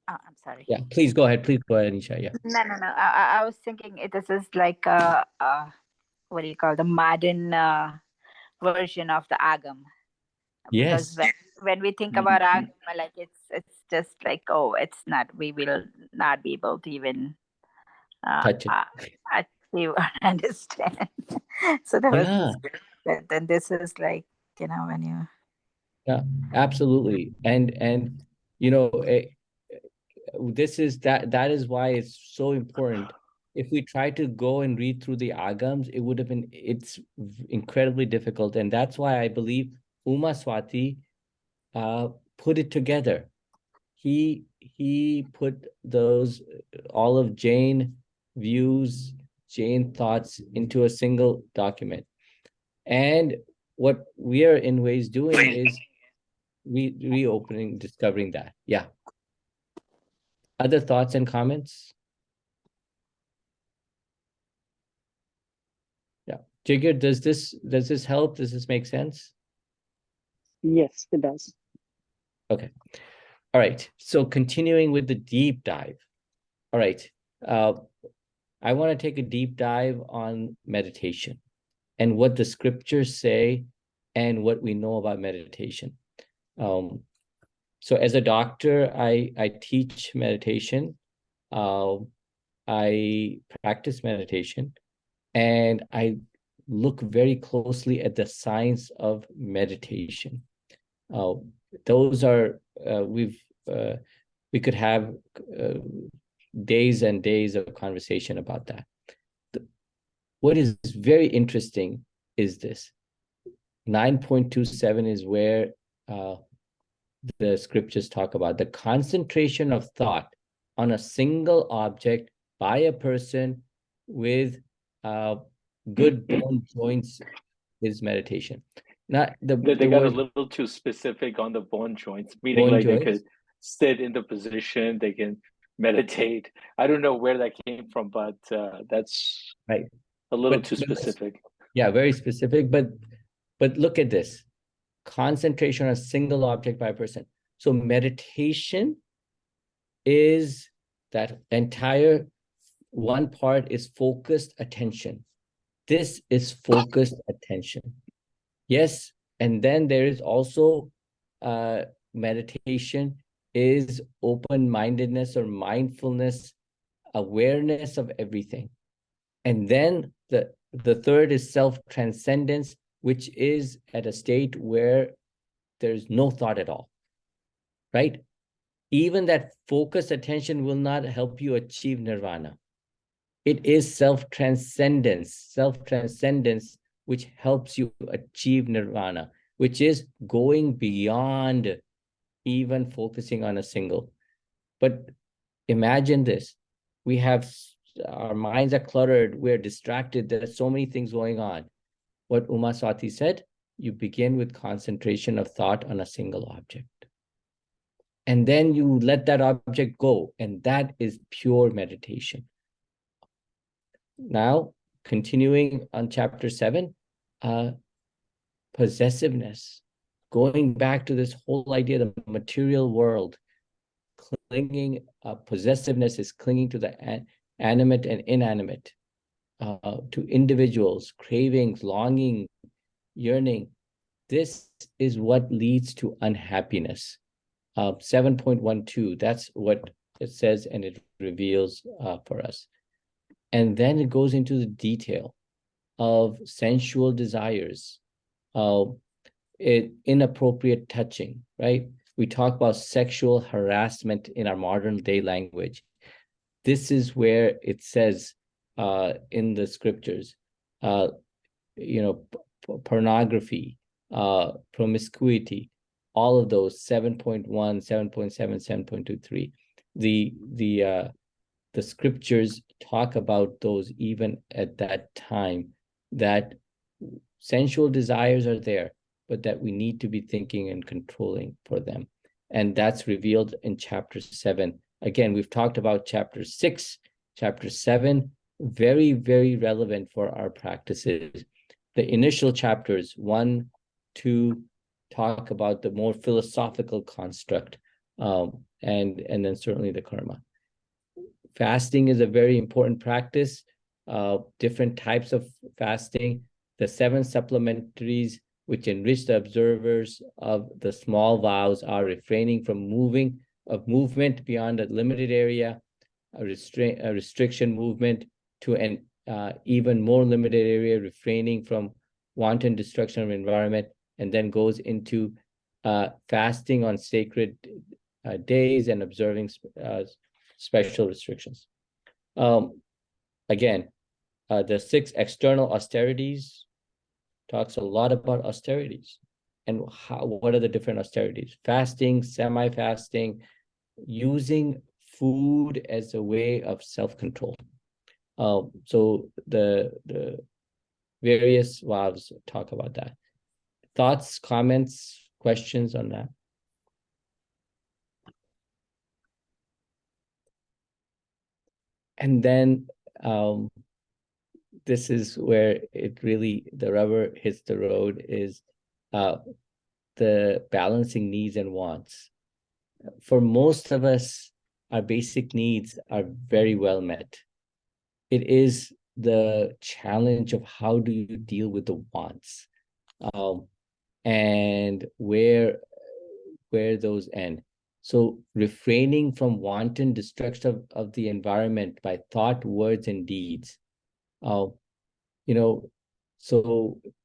I'm sorry. Yeah, please go ahead. Please go ahead, Anisha. Yeah. No. I was thinking this is like what do you call the modern version of the Agam? Because Yes. when we think about Agam, like it's just like, oh, it's not. We will not be able to even Touch it. achieve or understand. So that Yeah. was. Then this is like, when you. Yeah, absolutely. And this is that is why it's so important. If we try to go and read through the agams, it's incredibly difficult. And that's why I believe Uma Swati put it together. He put all of Jain views, Jain thoughts into a single document. And what we are in ways doing is reopening, discovering that. Yeah. Other thoughts and comments? Yeah. Jigar, does this help? Does this make sense? Yes, it does. Okay. All right. So continuing with the deep dive. All right. I want to take a deep dive on meditation and what the scriptures say and what we know about meditation. So as a doctor, I teach meditation. I practice meditation, and I look very closely at the science of meditation. Those are we could have days and days of conversation about that. What is very interesting is this. 9.27 is where the scriptures talk about the concentration of thought on a single object by a person with good bone joints is meditation. Not the They the got a word little too specific on the bone joints, meaning bone like they joints. could sit in the position, they can meditate. I don't know where that came from, but that's Right. a little too specific. Yeah, very specific. But look at this. Concentration on a single object by a person. So meditation is that entire one part is focused attention. This is focused attention. Yes, and then there is also meditation is open-mindedness or mindfulness, awareness of everything. And then the third is self-transcendence, which is at a state where there's no thought at all, right? Even that focused attention will not help you achieve nirvana. It is self-transcendence, which helps you achieve nirvana, which is going beyond even focusing on a single. But imagine this, we have, our minds are cluttered, we're distracted, there are so many things going on. What Uma Swati said, you begin with concentration of thought on a single object. And then you let that object go, and that is pure meditation. Now, continuing on chapter 7, possessiveness, going back to this whole idea of the material world, clinging, possessiveness is clinging to the animate and inanimate, to individuals, cravings, longing, yearning. This is what leads to unhappiness. 7.12, that's what it says, and it reveals for us. And then it goes into the detail of sensual desires, inappropriate touching, right? We talk about sexual harassment in our modern day language. This is where it says in the scriptures, pornography, promiscuity, all of those, 7.1, 7.7, 7.23. The scriptures talk about those even at that time, that sensual desires are there, but that we need to be thinking and controlling for them. And that's revealed in chapter 7. Again, we've talked about chapter 6, chapter 7, very, very relevant for our practices. The initial chapters, 1, 2, talk about the more philosophical construct, and then certainly the karma. Fasting is a very important practice, different types of fasting. The 7 supplementaries which enrich the observers of the small vows are refraining from movement beyond a limited area, a restriction movement to an even more limited area, refraining from wanton destruction of environment, and then goes into fasting on sacred days and observing special restrictions. Again, the 6 external austerities talks a lot about austerities and what are the different austerities: fasting, semi-fasting, using food as a way of self-control. So the various vows talk about that. Thoughts, comments, questions on that? And then this is where it really, the rubber hits the road, is the balancing needs and wants. For most of us, our basic needs are very well met. It is the challenge of how do you deal with the wants, and where those end. So refraining from wanton destruction of the environment by thought, words, and deeds. So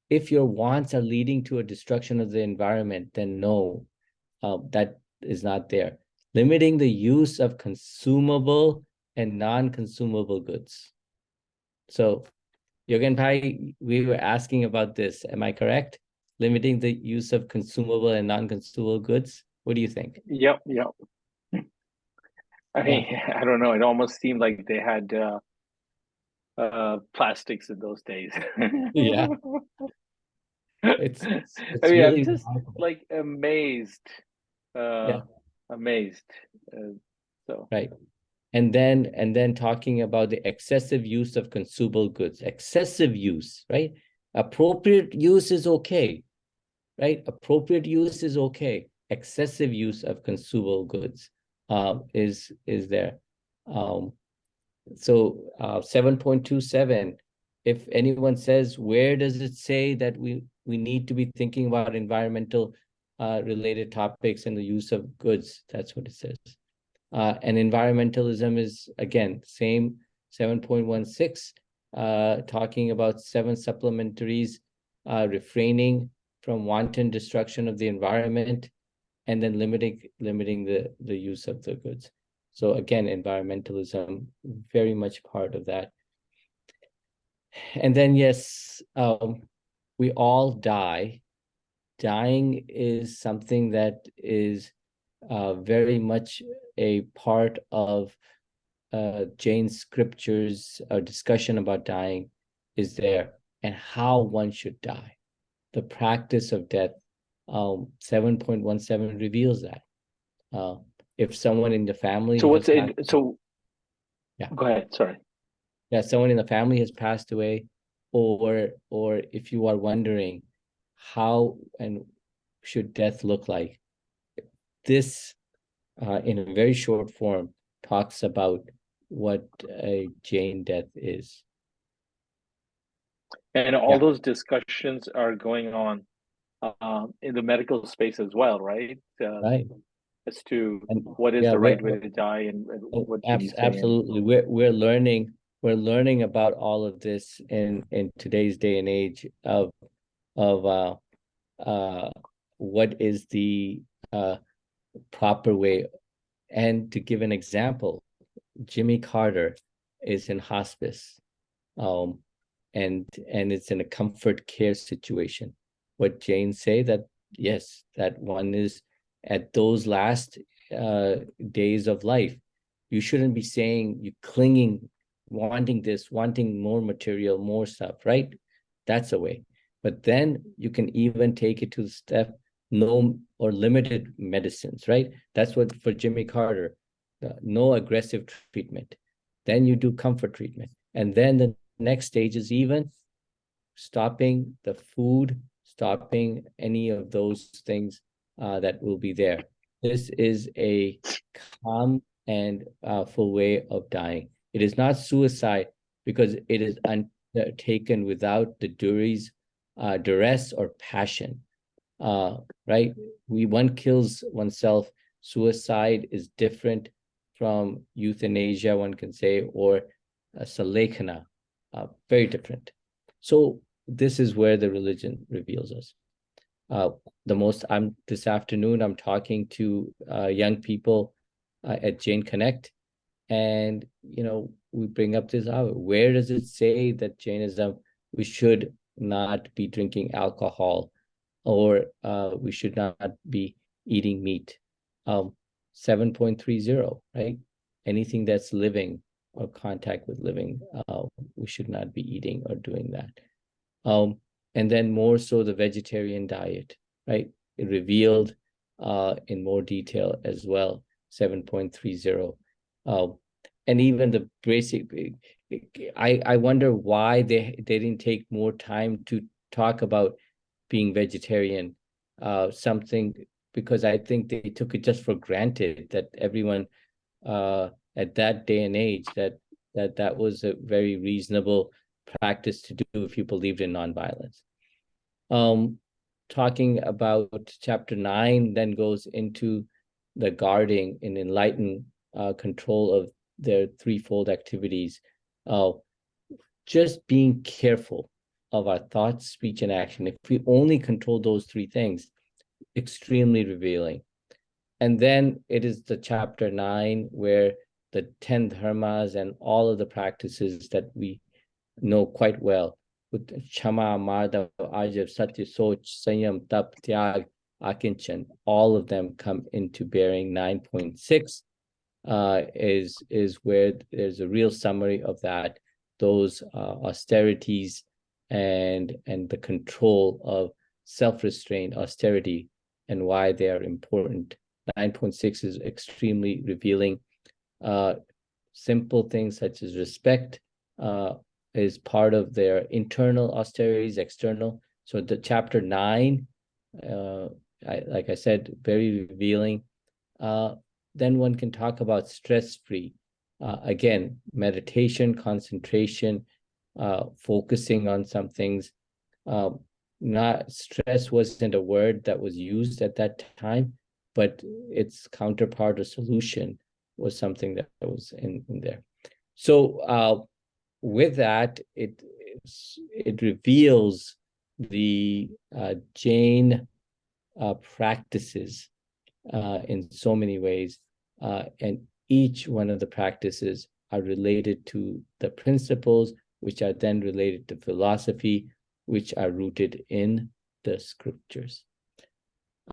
if your wants are leading to a destruction of the environment, then no, that is not there. Limiting the use of consumable and non-consumable goods. So, Yogen Bhai, we were asking about this. Am I correct? Limiting the use of consumable and non-consumable goods. What do you think? Yep. I mean, I don't know. It almost seemed like they had plastics in those days. Yeah. It's I mean, really I'm just remarkable. like amazed. Amazed. So right. And then talking about the excessive use of consumable goods. Excessive use, right? Appropriate use is okay, right? Appropriate use is okay. Excessive use of consumable goods is there. So 7.27, if anyone says, where does it say that we need to be thinking about environmental related topics and the use of goods? That's what it says. And environmentalism is, again, same 7.16, talking about 7 supplementaries, refraining from wanton destruction of the environment, and then limiting the use of the goods. So again, environmentalism, very much part of that. And then, yes, we all die. Dying is something that is very much a part of Jain scriptures. A discussion about dying is there, and how one should die. The practice of death, 7.17 reveals that. If someone in the family So what's has it? So yeah, go ahead. Sorry. yeah, someone in the family has passed away, or if you are wondering how and should death look like, this in a very short form talks about what a Jain death is. And all Yeah. those discussions are going on in the medical space as well, right? Right. As to And what is yeah, the right way to die and what should you say. absolutely. We're learning about all of this in today's day and age of what is the proper way. And to give an example, Jimmy Carter is in hospice, and it's in a comfort care situation. What Jain say that yes, that one is at those last days of life, you shouldn't be saying you clinging, wanting this, wanting more material, more stuff, right? That's a way. But then you can even take it to the step no or limited medicines, right? That's what for Jimmy Carter, no aggressive treatment. Then you do comfort treatment. And then the next stage is even stopping the food, stopping any of those things that will be there. This is a calm and full way of dying. It is not suicide because it is undertaken without the duress or passion. Right? One kills oneself. Suicide is different from euthanasia, one can say, or salekana, very different. So this is where the religion reveals us. This afternoon, I'm talking to young people at Jain Connect, and we bring up this hour. Where does it say that Jainism, we should not be drinking alcohol, or we should not be eating meat? 7.30, right? Anything that's living or contact with living, we should not be eating or doing that. And then more so the vegetarian diet, right? It revealed in more detail as well, 7.30. And even the basic, I wonder why they didn't take more time to talk about being vegetarian, something, because I think they took it just for granted that everyone at that day and age that was a very reasonable practice to do if you believed in nonviolence. Talking about chapter 9 then goes into the guarding and enlightened control of their threefold activities. Just being careful of our thoughts, speech, and action. If we only control those three things, extremely revealing. And then it is the chapter 9 where the 10 dharmas and all of the practices that we know quite well, with Chama, Madhav, Ajav, Satya, Soch, Sanyam, Tap, Tyag, Akinchan, all of them come into bearing. 9.6 is where there's a real summary of that, those austerities and the control of self-restraint, austerity, and why they are important. 9.6 is extremely revealing. Simple things such as respect is part of their internal austerities, external. So the chapter 9, like I said, very revealing. Then one can talk about stress-free. Again, meditation, concentration, focusing on some things. Not stress wasn't a word that was used at that time, but its counterpart or solution was something that was in there. So with that, it reveals the Jain practices in so many ways, and each one of the practices are related to the principles which are then related to philosophy, which are rooted in the scriptures.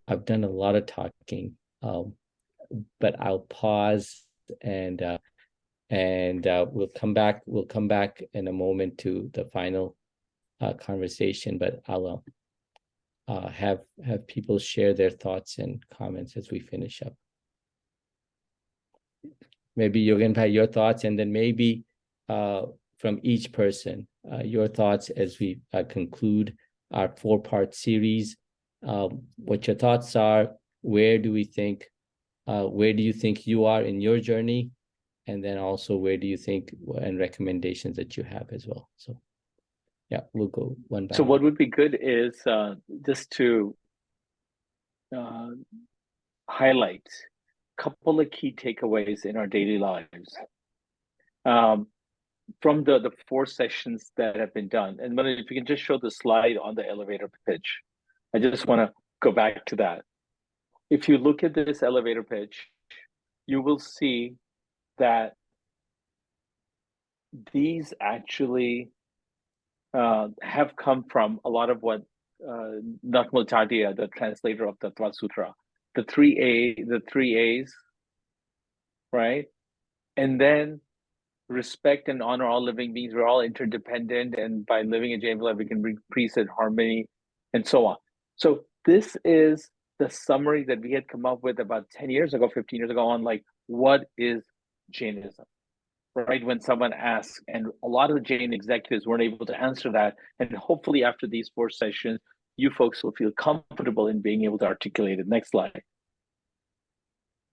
I've done a lot of talking, but I'll pause and we'll come back. We'll come back in a moment to the final conversation, but I'll have people share their thoughts and comments as we finish up. Maybe Yogen Bhai, your thoughts, and then maybe from each person, your thoughts as we conclude our 4-part series. What your thoughts are, where do you think you are in your journey, and then also where do you think, and recommendations that you have as well. So yeah, we'll go one by one. What would be good is just to highlight a couple of key takeaways in our daily lives from the 4 sessions that have been done. And Manoj, if you can just show the slide on the elevator pitch. I just want to go back to that. If you look at this elevator pitch, you will see that these actually have come from a lot of what Nakmal Tadia, the translator of the Tattva Sutra, the three A's, right? And then respect and honor all living beings. We're all interdependent, and by living a Jain life, we can bring peace and harmony, and so on. So this is the summary that we had come up with about 10 years ago, 15 years ago, on like, what is Jainism, right? When someone asks, and a lot of the Jain executives weren't able to answer that. And hopefully after these 4 sessions, you folks will feel comfortable in being able to articulate it. Next slide.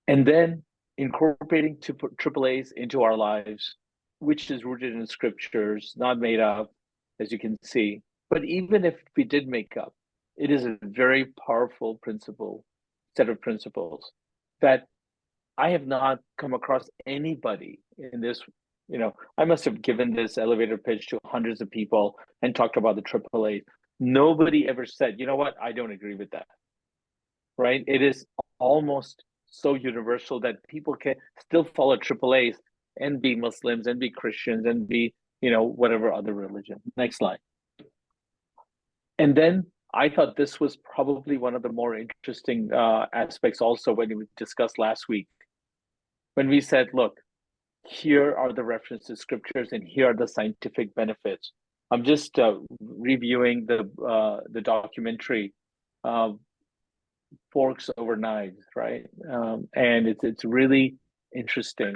And then incorporating AAAs into our lives, which is rooted in scriptures, not made up, as you can see. But even if we did make up, it is a very powerful set of principles that I have not come across anybody in this. I must have given this elevator pitch to hundreds of people and talked about the AAA. Nobody ever said, you know what, I don't agree with that, right? It is almost so universal that people can still follow AAAs and be Muslims and be Christians and be, whatever other religion. Next slide. And then I thought this was probably one of the more interesting aspects also when we discussed last week, when we said, look, here are the references, scriptures, and here are the scientific benefits. I'm just reviewing the documentary, Forks Over Knives, right? And it's really interesting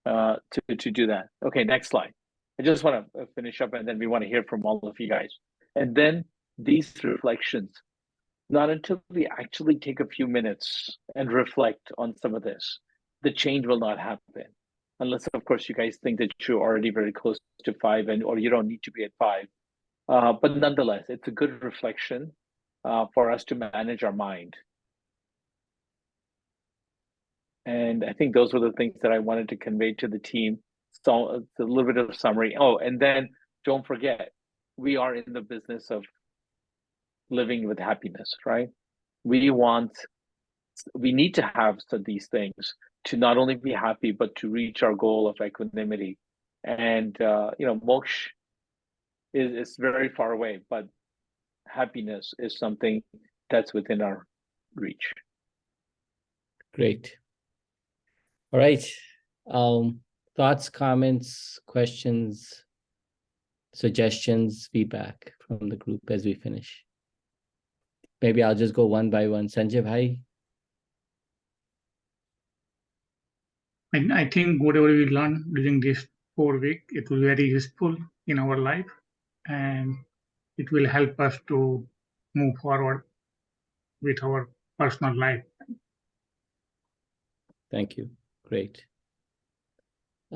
to do that. Okay, next slide. I just want to finish up, and then we want to hear from all of you guys. And then these reflections, not until we actually take a few minutes and reflect on some of this, the change will not happen. Unless, of course, you guys think that you're already very close to 5 or you don't need to be at 5. But nonetheless, it's a good reflection for us to manage our mind. And I think those were the things that I wanted to convey to the team. So it's a little bit of a summary. Oh, and then don't forget, we are in the business of living with happiness, right? We need to have these things to not only be happy, but to reach our goal of equanimity. And, moksha is very far away, but happiness is something that's within our reach. Great. All right. Thoughts, comments, questions, suggestions, feedback from the group as we finish. Maybe I'll just go one by one. Sanjay Bhai. I think whatever we learned during this 4 weeks, it will be very useful in our life, and it will help us to move forward with our personal life. Thank you. Great.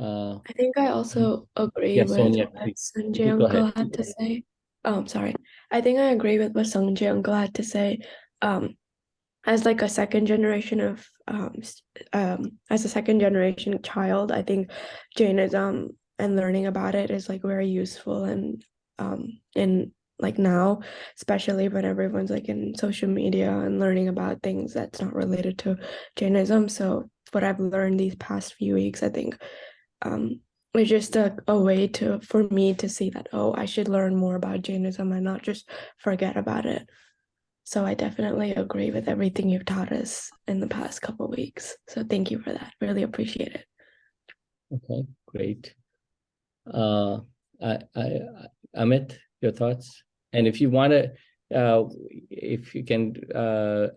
I think I also agree with Sonia, what Sanjay Uncle had to say. Sorry. I think I agree with what Sanjay Uncle had to say. As like a second generation child, I think Jainism and learning about it is like very useful, and in like now, especially when everyone's like in social media and learning about things that's not related to Jainism. So what I've learned these past few weeks, I think it's just a way for me to see that, oh, I should learn more about Jainism and not just forget about it. So I definitely agree with everything you've taught us in the past couple of weeks. So thank you for that. Really appreciate it. Okay, great. Amit, your thoughts? And if you want to, if you can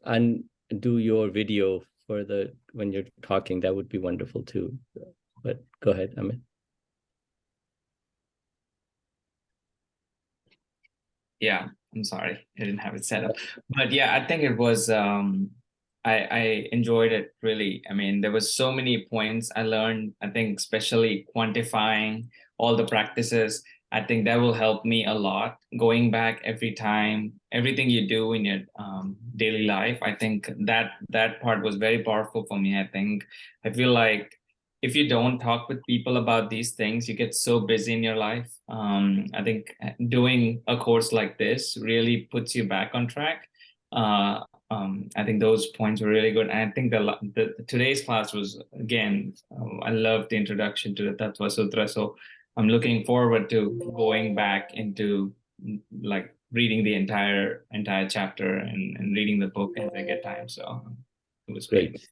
undo your video for when you're talking, that would be wonderful too. But go ahead, Amit. Yeah, I'm sorry, I didn't have it set up. But yeah, I think it was I enjoyed it really. I mean, there was so many points I learned. I think especially quantifying all the practices. I think that will help me a lot going back every time, everything you do in your daily life. I think that part was very powerful for me. I feel like if you don't talk with people about these things, you get so busy in your life. I think doing a course like this really puts you back on track. I think those points were really good. And I think today's class was, again, I love the introduction to the Tattva Sutra. So I'm looking forward to going back into like reading the entire chapter and reading the book as I get time. So it was great.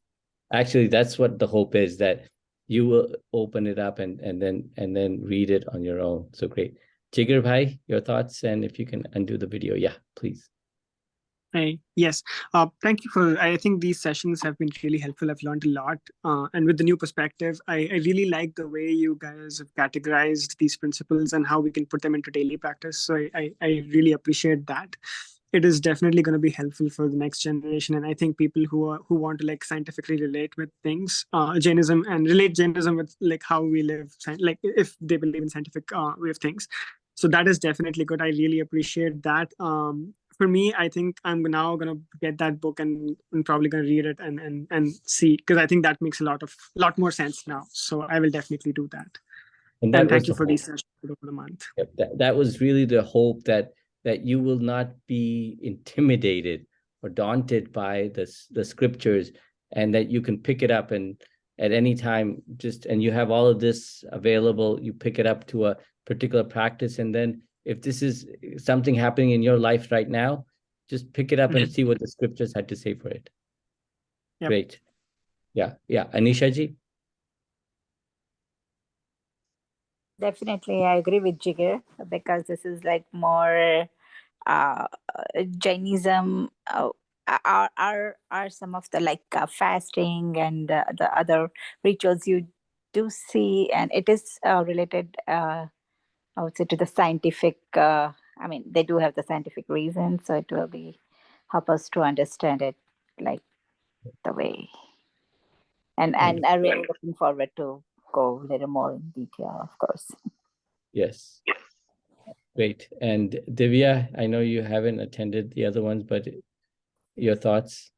Actually, that's what the hope is, that you will open it up and then read it on your own. So great. Jigar Bhai, your thoughts, and if you can undo the video. Yeah, please. Hey, yes. Thank you I think these sessions have been really helpful. I've learned a lot. And with the new perspective, I really like the way you guys have categorized these principles and how we can put them into daily practice. So I really appreciate that. It is definitely going to be helpful for the next generation. And I think people who want to like scientifically relate with things, Jainism, and relate Jainism with like how we live, like if they believe in scientific way of things. So that is definitely good. I really appreciate that. For me, I think I'm now gonna get that book and I'm probably gonna read it and see, because I think that makes a lot more sense now. So I will definitely do that. And thank you for these sessions over the month. That was really the hope, that you will not be intimidated or daunted by the scriptures, and that you can pick it up and at any time and you have all of this available. You pick it up to a particular practice, and then if this is something happening in your life right now, just pick it up and see what the scriptures had to say for it. Yep. Great. Yeah. Anisha ji? Definitely, I agree with Jigar, because this is like more Jainism. Are some of the like fasting and the other rituals you do see, and it is related, I would say, to the scientific. I mean, they do have the scientific reason, so it will help us to understand it like the way. And I'm really looking forward to go a little more in detail, of course. Yes. Great. And Divya, I know you haven't attended the other ones, but your thoughts?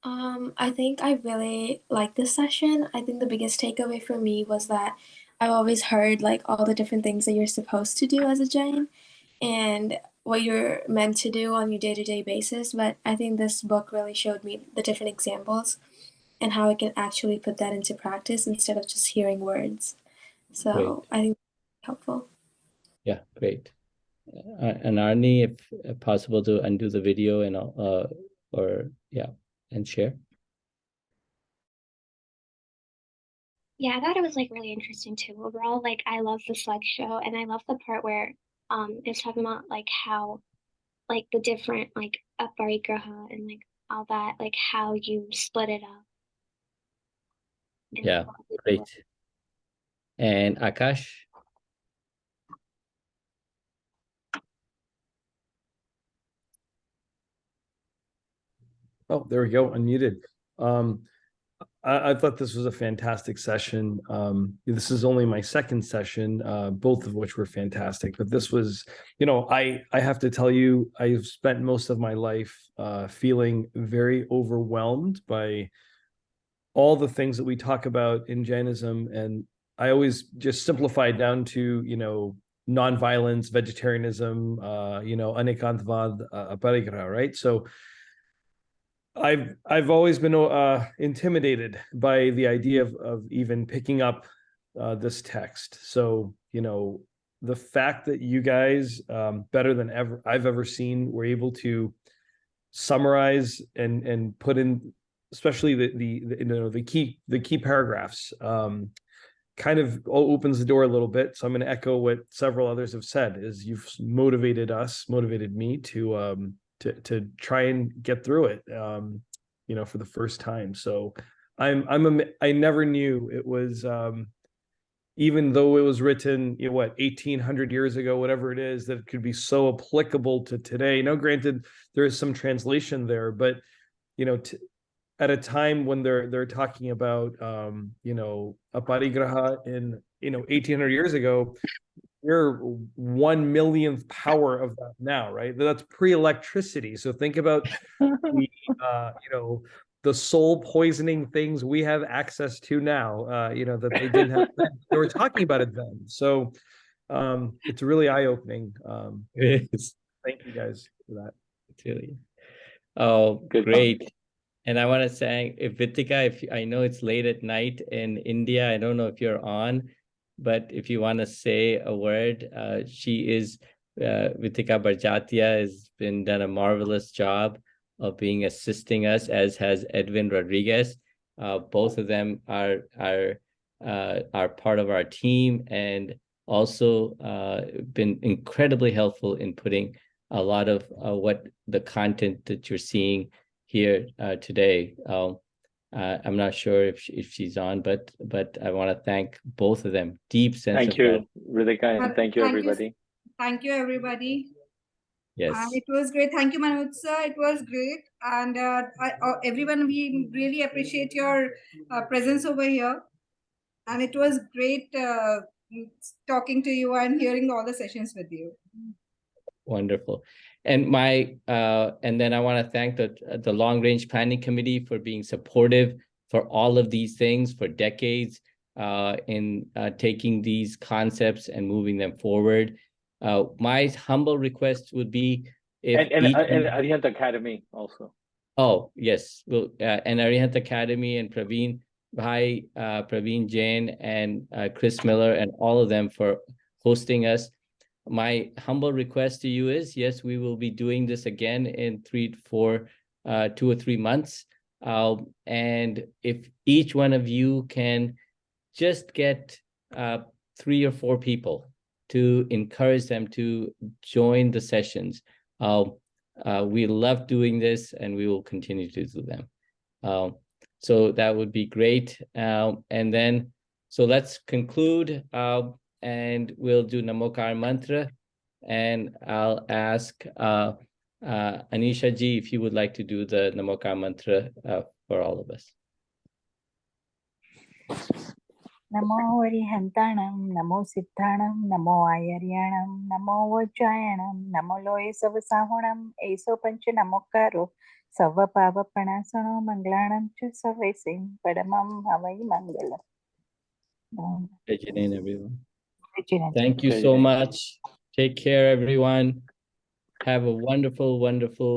I think I really liked this session. I think the biggest takeaway for me was that I've always heard like all the different things that you're supposed to do as a Jain and what you're meant to do on your day-to-day basis. But I think this book really showed me the different examples and how I can actually put that into practice instead of just hearing words. So great. I think it's helpful. Yeah, great. And Arnie, if possible, to undo the video and share. Yeah, I thought it was like really interesting too. Overall, like I love the slideshow, and I love the part where it's talking about like how like the different like aparigraha and like all that, like how you split it up. Yeah, great. And Akash? Oh, there we go, unmuted. I thought this was a fantastic session. This is only my second session, both of which were fantastic. But this was, I have to tell you, I've spent most of my life feeling very overwhelmed by all the things that we talk about in Jainism. And I always just simplify it down to, nonviolence, vegetarianism, anekantvad, aparigraha, right? So I've always been intimidated by the idea of even picking up this text. So, the fact that you guys, better than I've ever seen, were able to summarize and put in, especially the key paragraphs, kind of opens the door a little bit. So I'm going to echo what several others have said, is you've motivated me to try and get through it, for the first time. So I never knew it was, even though it was written, 1800 years ago, whatever it is, that it could be so applicable to today. Now, granted, there is some translation there, but, at a time when they're talking about, a parigraha in, 1800 years ago, we're 1 millionth power of that now, right? That's pre-electricity. So think about the soul poisoning things we have access to now, that they didn't have then. They were talking about it then. So it's really eye-opening. It is. Thank you guys for that. Really. Oh, Good. great. And I want to say, if Vitika, I know it's late at night in India, I don't know if you're on, but if you want to say a word, she is, Vitika Barjatia has done a marvelous job of assisting us, as has Edwin Rodriguez. Both of them are part of our team, and also been incredibly helpful in putting a lot of what the content that you're seeing here today. I'm not sure if she's on, but I want to thank both of them. Deep sense Thank of you, gratitude. Ridhika, and thank you, everybody. Thank you, everybody. Yes. It was great. Thank you, Manoj sir. It was great. And everyone, we really appreciate your presence over here. And it was great talking to you and hearing all the sessions with you. Wonderful. And then I want to thank the Long Range Planning Committee for being supportive for all of these things for decades, in taking these concepts and moving them forward. My humble request would be, if and Arihant Academy also. Oh, yes. Well, and Arihant Academy and Praveen Jain and Chris Miller and all of them for hosting us. My humble request to you is, yes, we will be doing this again in 2 or 3 months. And if each one of you can just get 3 or 4 people to encourage them to join the sessions. We love doing this, and we will continue to do them. So that would be great. And then, so let's conclude, and we'll do Namokar Mantra. And I'll ask Anisha ji if you would like to do the Namokar Mantra for all of us. Namo Arihantanam, Namo Siddhanam, Namo Ayaryanam, Namo Vajjayanam, Namo Loye Savasahunam, Eso Pancha Namokaro, Sava Pava Panasano, Manglanam Chu Savesim, Padamam Havai Mangala. Jain, everyone. Thank you so much. Take care, everyone. Have a wonderful, wonderful